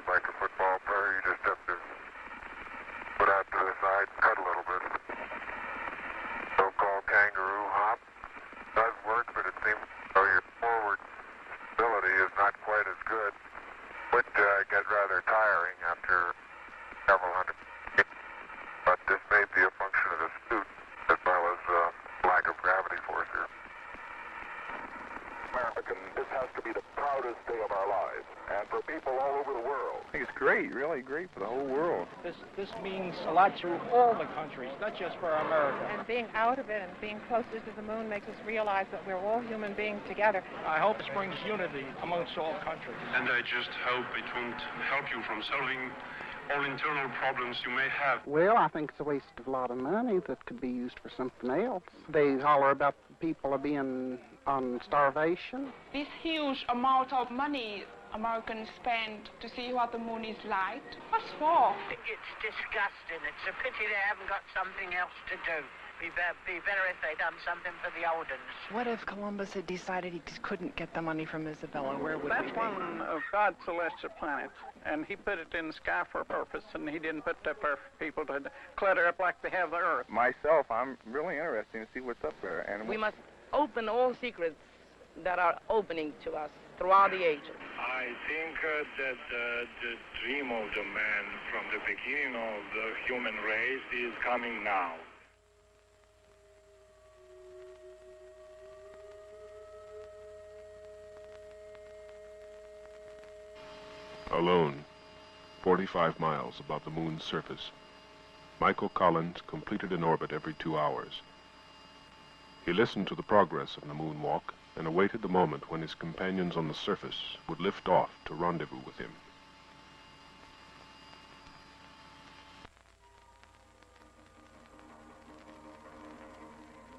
Like a football player, you just have to put out to the side and cut a little bit. So-called kangaroo hop does work, but it seems though your forward ability is not quite as good. Would get rather tiring after several hundred feet. But this may be a function of the suit as well as lack of gravity force here. American, this has to be the proudest day of our lives, and for people all over the world. I think it's great, really great for the whole world. This means a lot to all the countries, not just for America. And being out of it and being closer to the moon makes us realize that we're all human beings together. I hope this brings unity amongst all countries. And I just hope it won't help you from solving all internal problems you may have. Well, I think it's a waste of a lot of money that could be used for something else. They holler about people being on starvation. This huge amount of money Americans spend to see what the moon is like. What for? It's disgusting. It's a pity they haven't got something else to do. Be better if they done something for the old ones. What if Columbus had decided he couldn't get the money from Isabella? Where would we be? That's one of God's celestial planets, and he put it in the sky for a purpose, and he didn't put it up there for people to clutter up like they have the Earth. Myself, I'm really interested to see what's up there. And we must open all secrets that are opening to us throughout the ages. I think that the dream of the man from the beginning of the human race is coming now. Alone, 45 miles above the moon's surface, Michael Collins completed an orbit every 2 hours. He listened to the progress of the moonwalk and awaited the moment when his companions on the surface would lift off to rendezvous with him.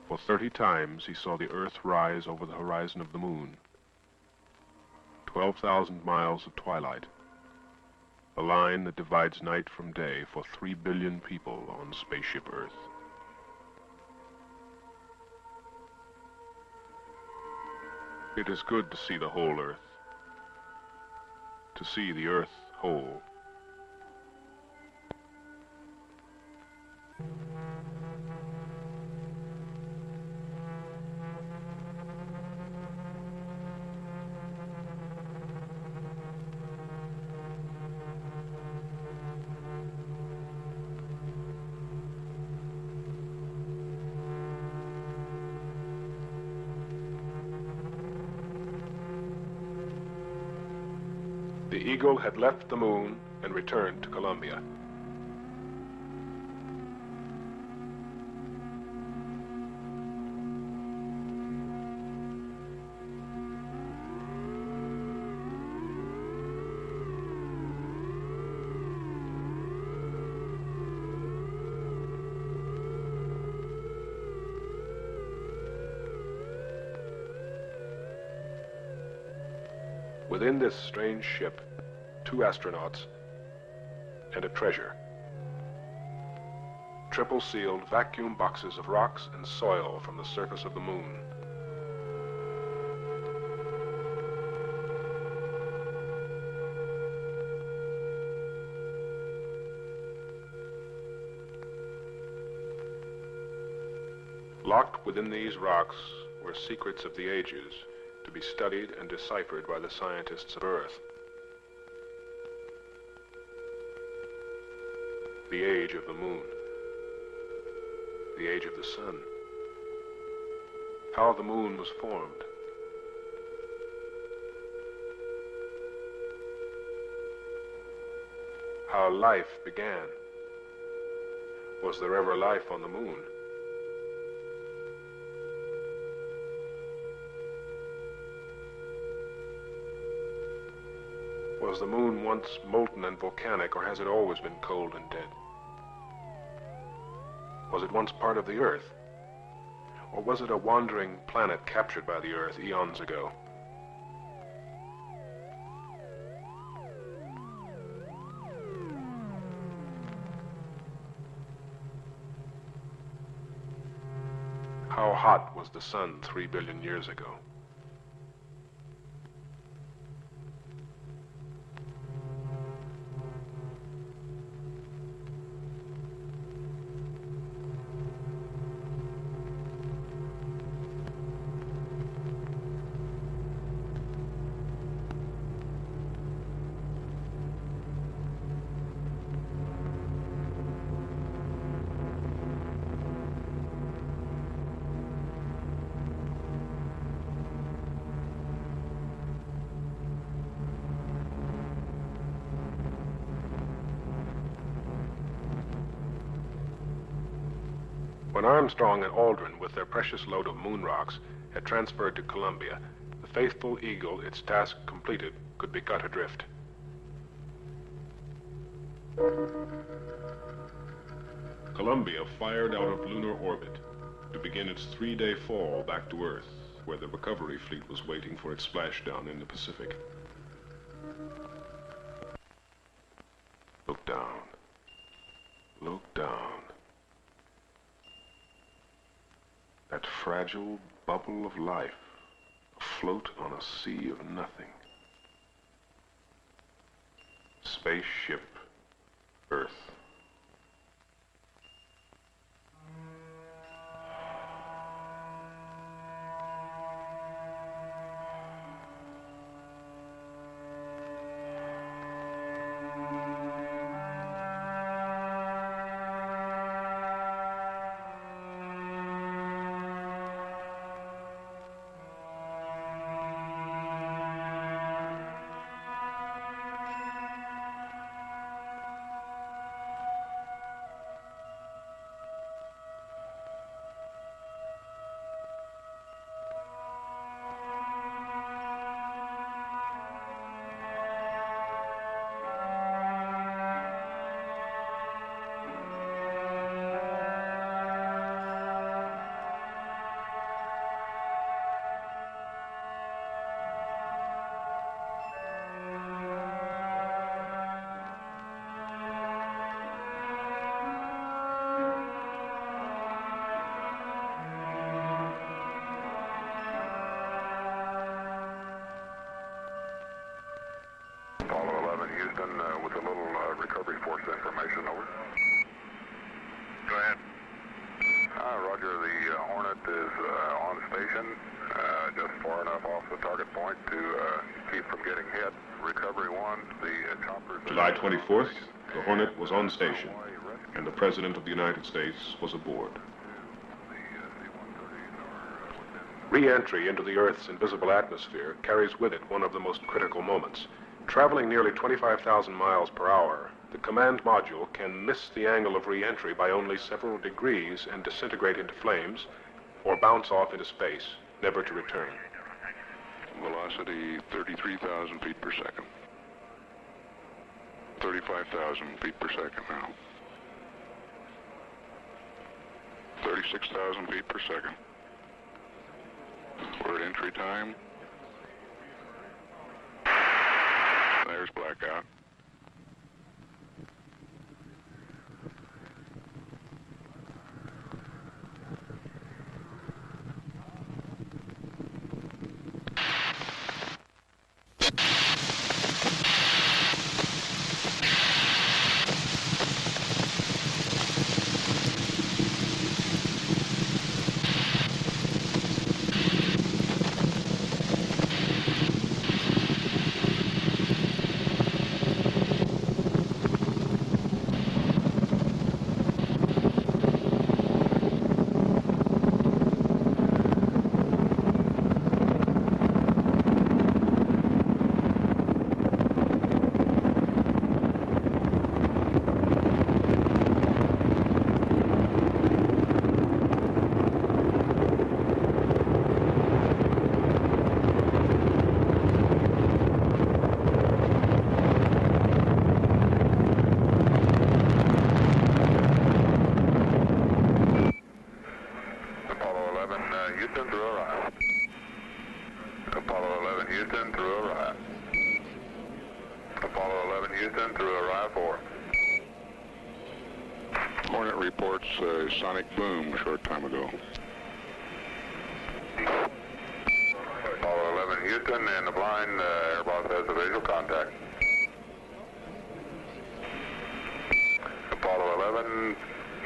For 30 times he saw the Earth rise over the horizon of the moon. 12,000 miles of twilight, a line that divides night from day for 3 billion people on spaceship Earth. It is good to see the whole Earth, to see the Earth whole. the Eagle had left the moon and returned to Columbia. Within this strange ship, 2 astronauts and a treasure. Triple-sealed vacuum boxes of rocks and soil from the surface of the moon. Locked within these rocks were secrets of the ages, to be studied and deciphered by the scientists of Earth. The age of the moon. The age of the sun. How the moon was formed. How life began. Was there ever life on the moon? Was the moon once molten and volcanic, or has it always been cold and dead? Was it once part of the Earth? Or was it a wandering planet captured by the Earth eons ago? How hot was the sun 3 billion years ago? When Armstrong and Aldrin, with their precious load of moon rocks, had transferred to Columbia, the faithful Eagle, its task completed, could be cut adrift. Columbia fired out of lunar orbit to begin its 3-day fall back to Earth, where the recovery fleet was waiting for its splashdown in the Pacific. Look down. Look down. That fragile bubble of life, afloat on a sea of nothing. Spaceship Earth. With a little recovery force information, over. Go ahead. Roger, the Hornet is on station, just far enough off the target point to keep from getting hit. Recovery 1, the choppers... July 24th, the Hornet was on station, and the President of the United States was aboard. Re-entry into the Earth's invisible atmosphere carries with it one of the most critical moments. Traveling nearly 25,000 miles per hour, the command module can miss the angle of re-entry by only several degrees and disintegrate into flames or bounce off into space, never to return. Velocity 33,000 feet per second. 35,000 feet per second now. 36,000 feet per second. We're at entry time. There's blackout. Houston through arrive. Apollo 11 Houston through arrive. Apollo 11 Houston through arrive 4. Hornet reports a sonic boom a short time ago. Apollo 11 Houston and the blind air boss has a visual contact. Apollo 11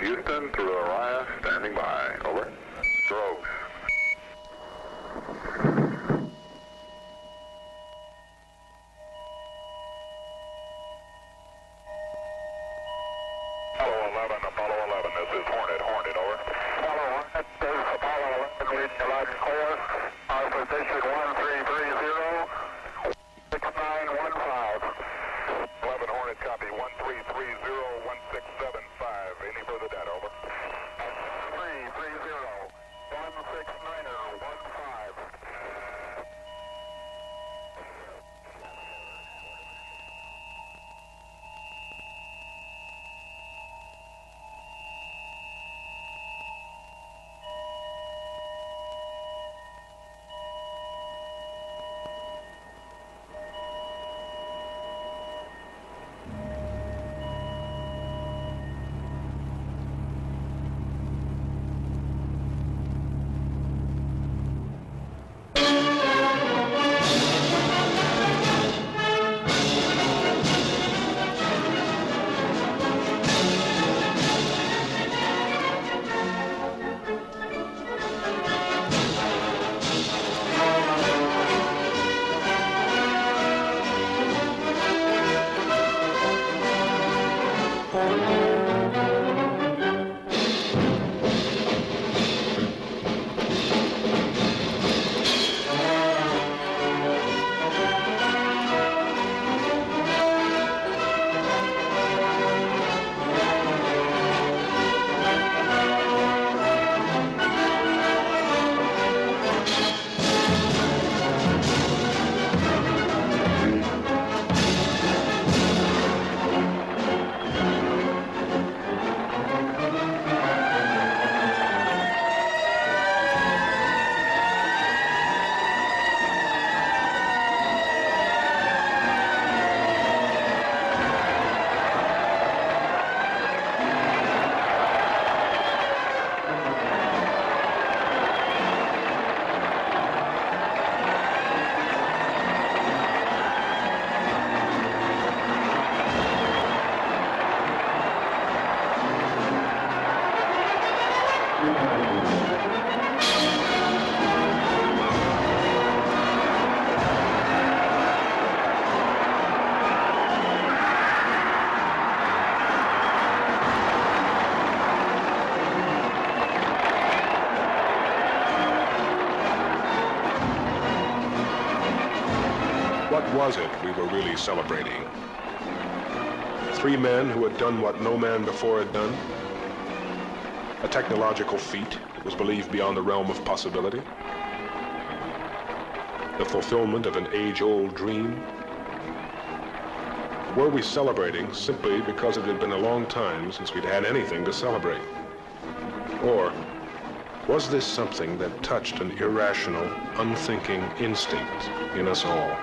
Houston through Orion, standing by. Over. Strokes. Apollo 11, this is Hornet, over. Apollo 1, this is Apollo 11, reading your light clear. Our position 1330, 6915. 11 Hornet, copy, 1330, 1675. Any further data, over? 330, 1675. What was it we were really celebrating? 3 men who had done what no man before had done? A technological feat that was believed beyond the realm of possibility? The fulfillment of an age-old dream? Were we celebrating simply because it had been a long time since we'd had anything to celebrate? Or was this something that touched an irrational, unthinking instinct in us all?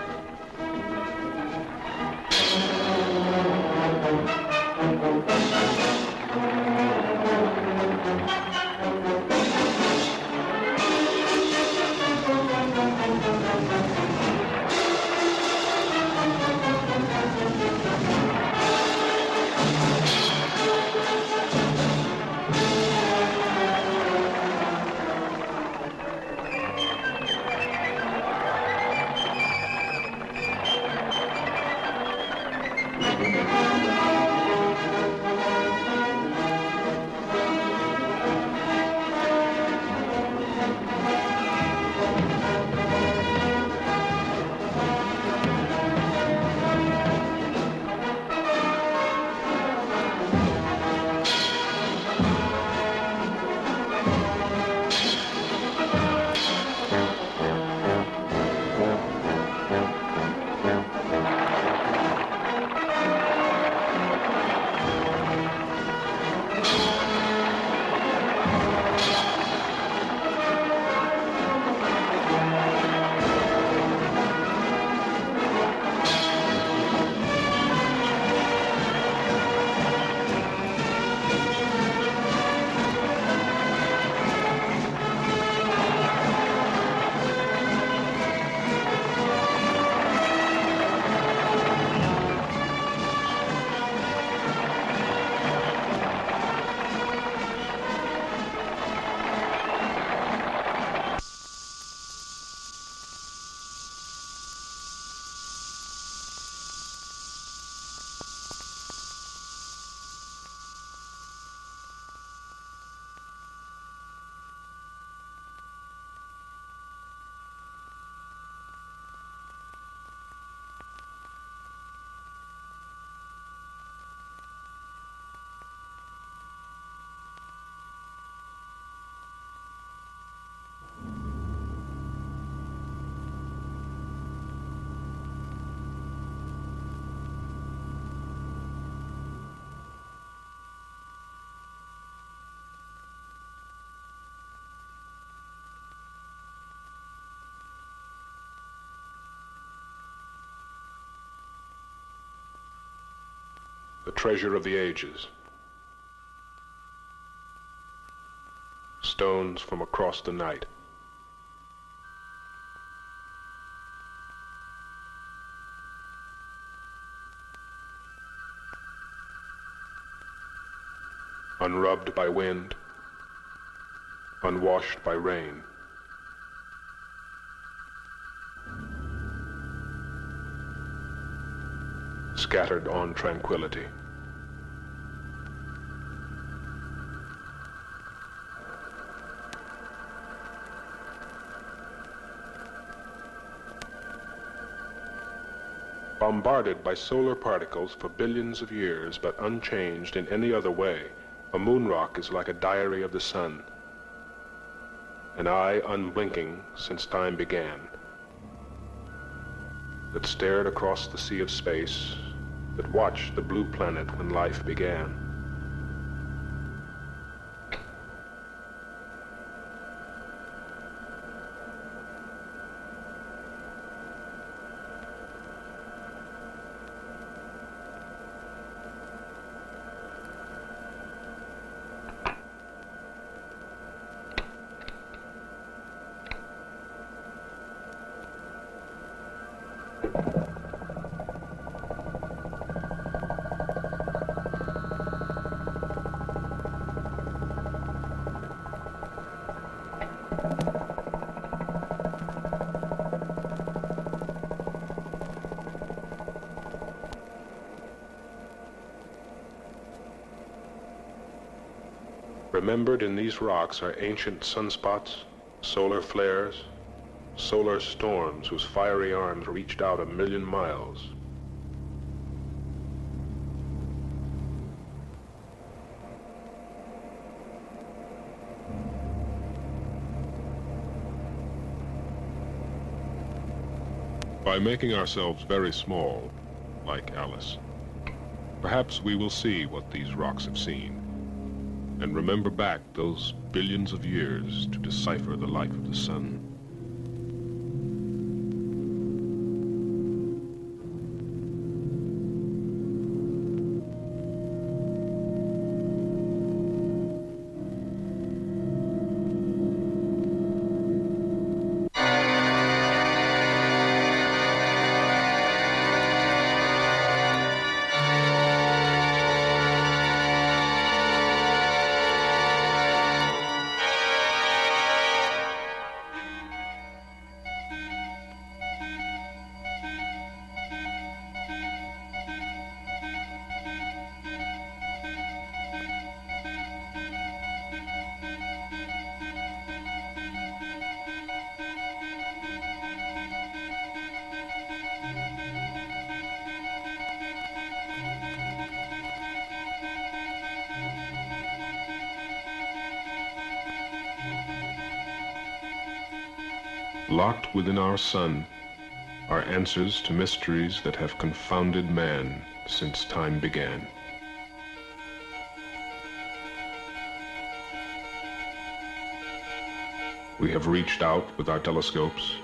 The treasure of the ages. Stones from across the night. Unrubbed by wind, unwashed by rain. Scattered on tranquility. Bombarded by solar particles for billions of years, but unchanged in any other way, a moon rock is like a diary of the sun. An eye unblinking since time began, that stared across the sea of space, that watched the blue planet when life began. Remembered in these rocks are ancient sunspots, solar flares, solar storms whose fiery arms reached out 1,000,000 miles. By making ourselves very small, like Alice, perhaps we will see what these rocks have seen, and remember back those billions of years to decipher the life of the sun. Locked within our sun are answers to mysteries that have confounded man since time began. We have reached out with our telescopes.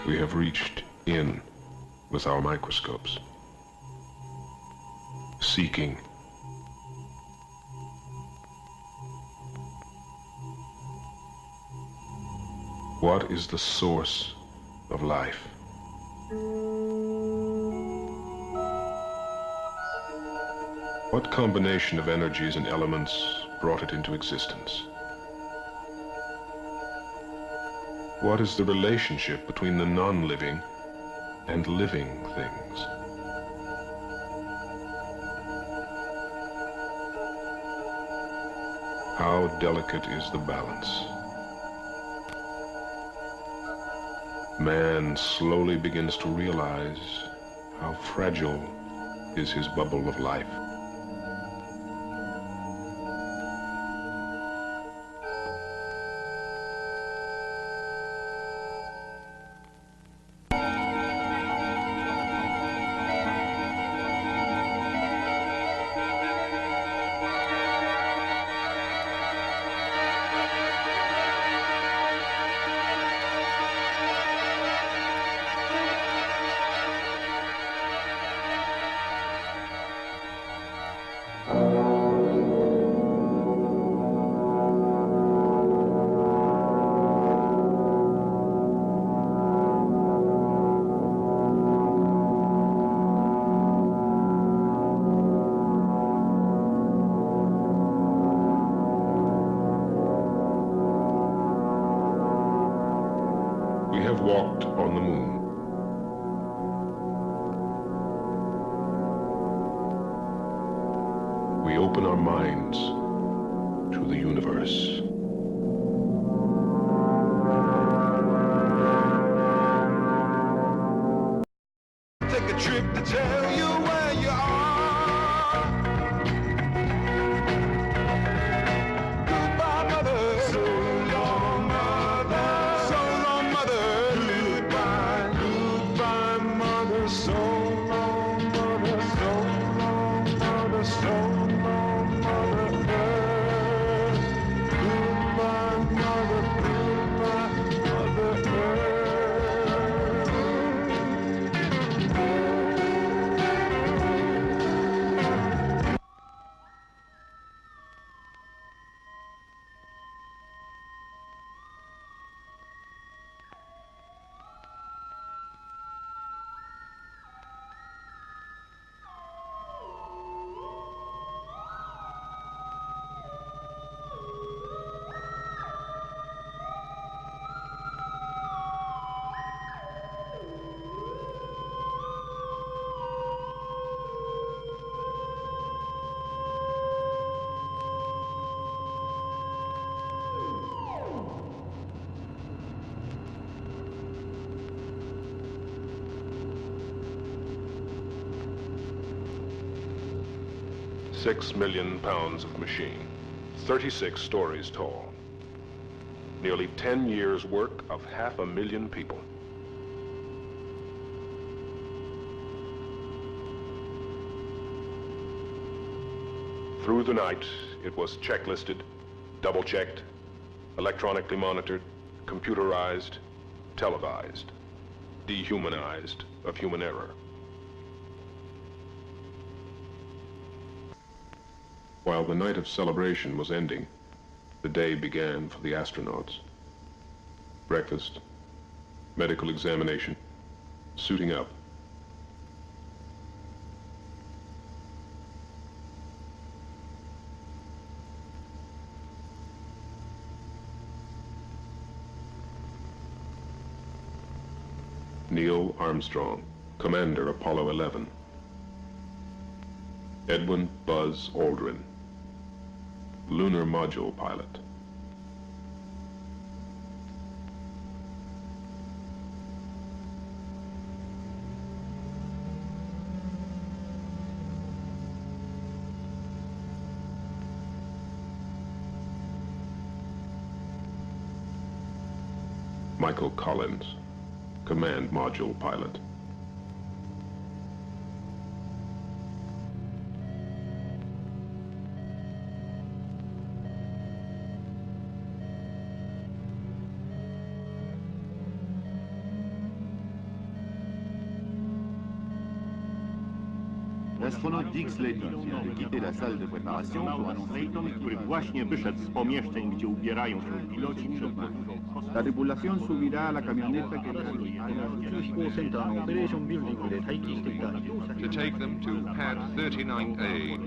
We have reached in with our microscopes, seeking. What is the source of life? What combination of energies and elements brought it into existence? What is the relationship between the non-living and living things? How delicate is the balance? Man slowly begins to realize how fragile is his bubble of life. We have walked on the moon. We open our minds to the universe. Take a trip to tell you where you are. Goodbye, mother. So long, mother. So long, mother. Goodbye, goodbye, mother. So long, mother. So long, mother. So long, mother. Goodbye, mother. Goodbye, mother. 6 million pounds of machine, 36 stories tall. Nearly 10 years' work of 500,000 people. Through the night, it was checklisted, double-checked, electronically monitored, computerized, televised, dehumanized of human error. While the night of celebration was ending, the day began for the astronauts. Breakfast, medical examination, suiting up. Neil Armstrong, Commander Apollo 11. Edwin Buzz Aldrin, Lunar Module Pilot. Michael Collins, Command Module Pilot. Astronaut Dick Slayton vient de quitter la salle de préparation pour annoncer który właśnie wyszedł z pomieszczeń, gdzie ubierają się piloci przed La tripulación subirá a la camioneta que to take them to pad 39A.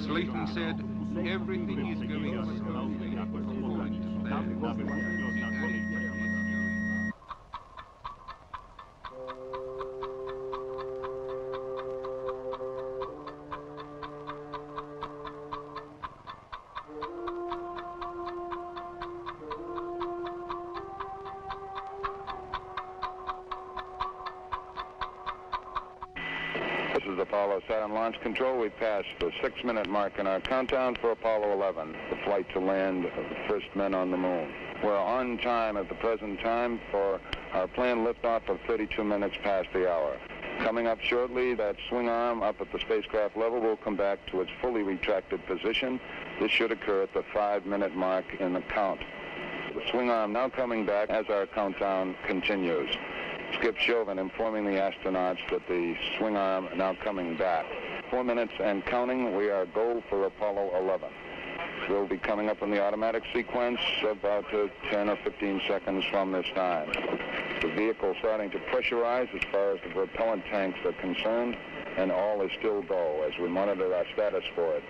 Slayton said everything is going smoothly according to plan. This is Apollo Saturn Launch Control. We passed the 6-minute mark in our countdown for Apollo 11, the flight to land of the first men on the moon. We're on time at the present time for our planned liftoff of 32 minutes past the hour. Coming up shortly, that swing arm up at the spacecraft level will come back to its fully retracted position. This should occur at the 5-minute mark in the count. The swing arm now coming back as our countdown continues. Skip Chauvin informing the astronauts that the swing arm now coming back. 4 minutes and counting, we are go for Apollo 11. We'll be coming up in the automatic sequence about 10 or 15 seconds from this time. The vehicle starting to pressurize as far as the propellant tanks are concerned, and all is still go as we monitor our status for it.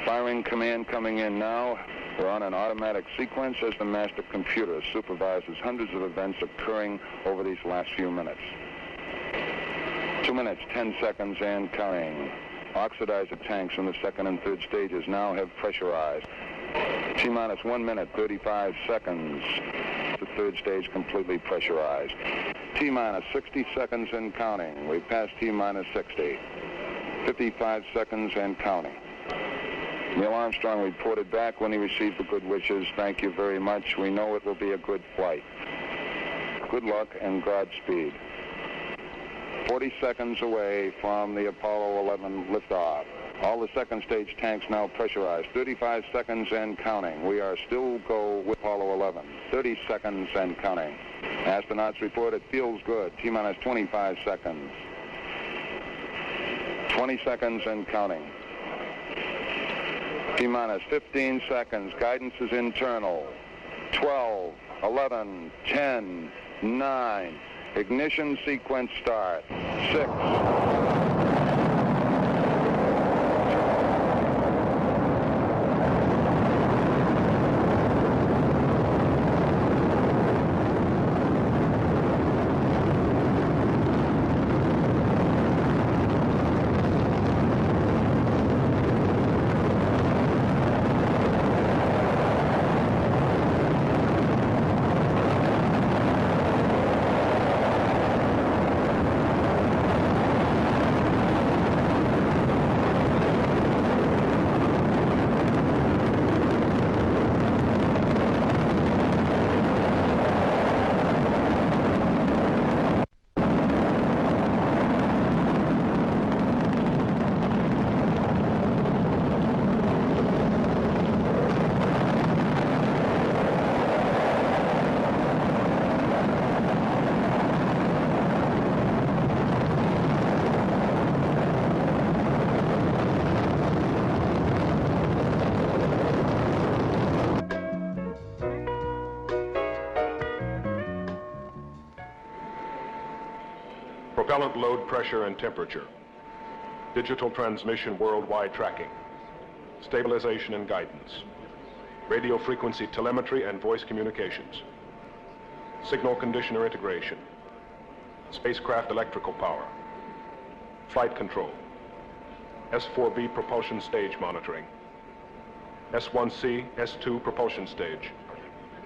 Firing command coming in now. We're on an automatic sequence as the master computer supervises hundreds of events occurring over these last few minutes. 2 minutes, 10 seconds and counting. Oxidizer tanks in the second and third stages now have pressurized. T-minus 1 minute, 35 seconds. The third stage completely pressurized. T-minus 60 seconds and counting. We passed T-minus 60. 55 seconds and counting. Neil Armstrong reported back when he received the good wishes. Thank you very much. We know it will be a good flight. Good luck and Godspeed. 40 seconds away from the Apollo 11 liftoff. All the second stage tanks now pressurized. 35 seconds and counting. We are still go with Apollo 11. 30 seconds and counting. Astronauts report it feels good. T-minus 25 seconds. 20 seconds and counting. T-minus 15 seconds. Guidance is internal. 12, 11, 10, 9. Ignition sequence start. 6. propellant load pressure and temperature, digital transmission worldwide tracking, stabilization and guidance, radio frequency telemetry and voice communications, signal conditioner integration, spacecraft electrical power, flight control, S4B propulsion stage monitoring, S1C, S2 propulsion stage.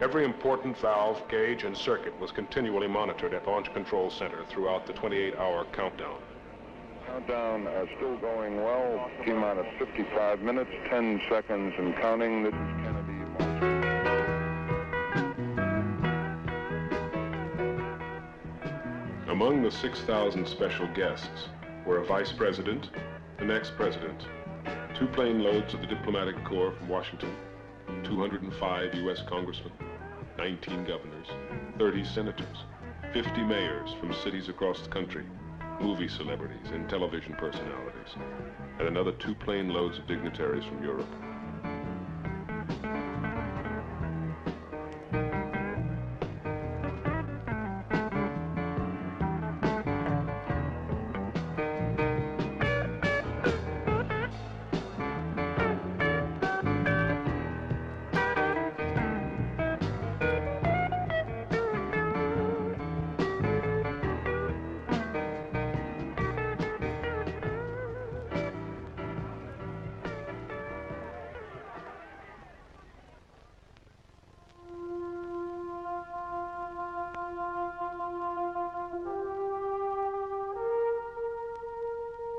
Every important valve, gauge, and circuit was continually monitored at Launch Control Center throughout the 28-hour countdown. Countdown still going well. T-minus at 55 minutes, 10 seconds and counting. This is Kennedy. Among the 6,000 special guests were a vice president, an ex-president, 2 plane loads of the diplomatic corps from Washington, 205 U.S. congressmen, 19 governors, 30 senators, 50 mayors from cities across the country, movie celebrities and television personalities, and another 2 plane loads of dignitaries from Europe.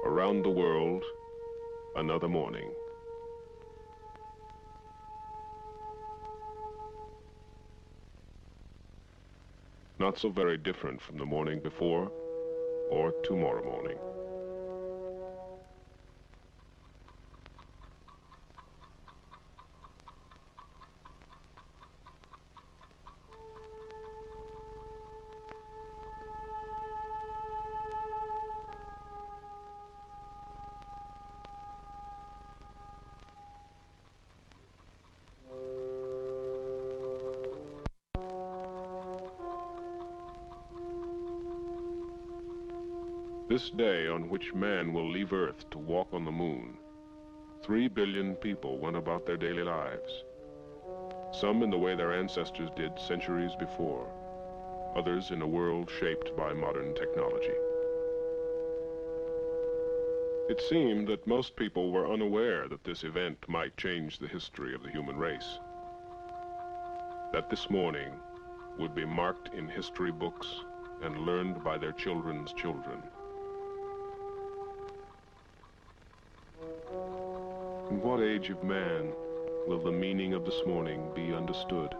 Around the world, another morning. Not so very different from the morning before or tomorrow morning. This day on which man will leave Earth to walk on the moon, 3 billion people went about their daily lives. Some in the way their ancestors did centuries before, others in a world shaped by modern technology. It seemed that most people were unaware that this event might change the history of the human race. That this morning would be marked in history books and learned by their children's children. In what age of man will the meaning of this morning be understood?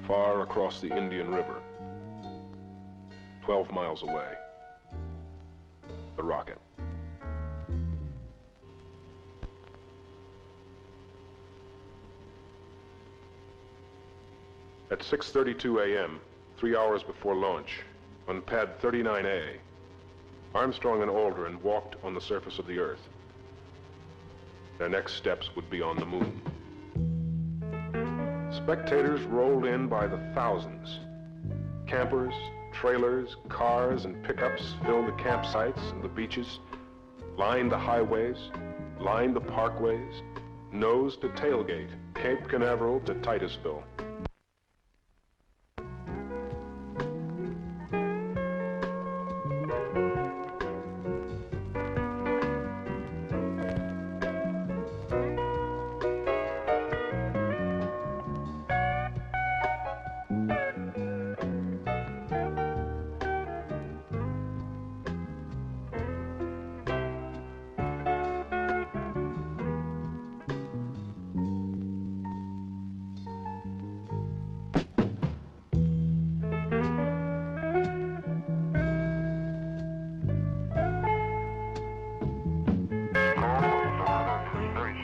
far across the Indian River, 12 miles away. The rocket. At 6:32 a.m., 3 hours before launch, on pad 39A, Armstrong and Aldrin walked on the surface of the Earth. Their next steps would be on the moon. Spectators rolled in by the thousands. Campers, trailers, cars, and pickups filled the campsites and the beaches, lined the highways, lined the parkways, nose to tailgate, Cape Canaveral to Titusville.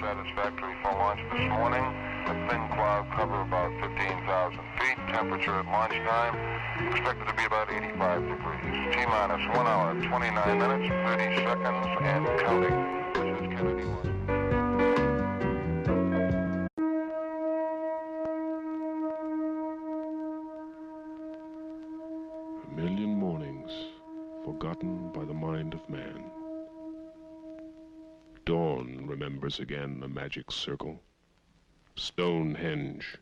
Satisfactory for launch this morning. A thin cloud cover about 15,000 feet. Temperature at launch time expected to be about 85 degrees. T-minus 1 hour, 29 minutes, 30 seconds, and counting. This is Kennedy 1. A million mornings forgotten by the mind of man. Dawn remembers again the magic circle, Stonehenge.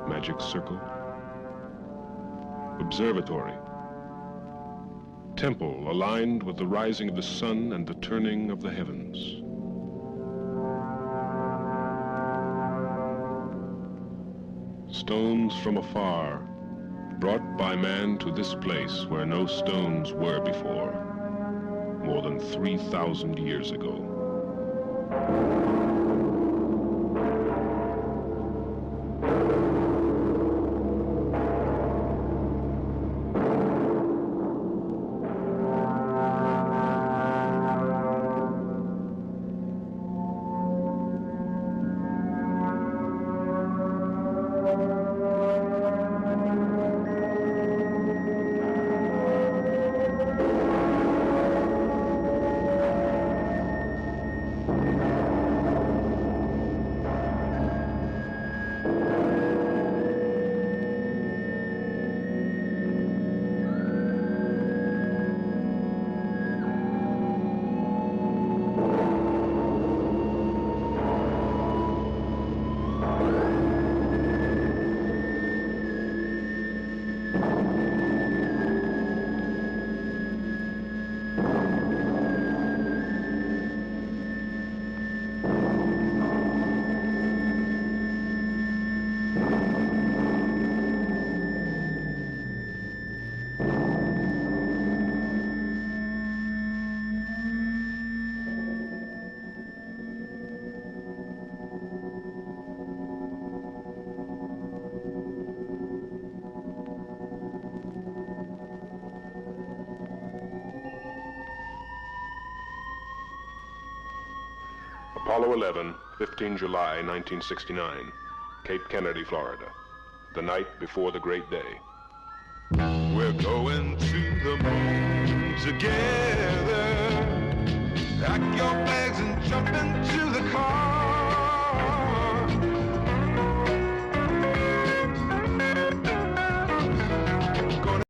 Magic circle, observatory, temple aligned with the rising of the sun and the turning of the heavens. Stones from afar, brought by man to this place where no stones were before, more than 3,000 years ago. Apollo 11, 15 July 1969, Cape Kennedy, Florida. The night before the great day. We're going to the moon together. Pack your bags and jump into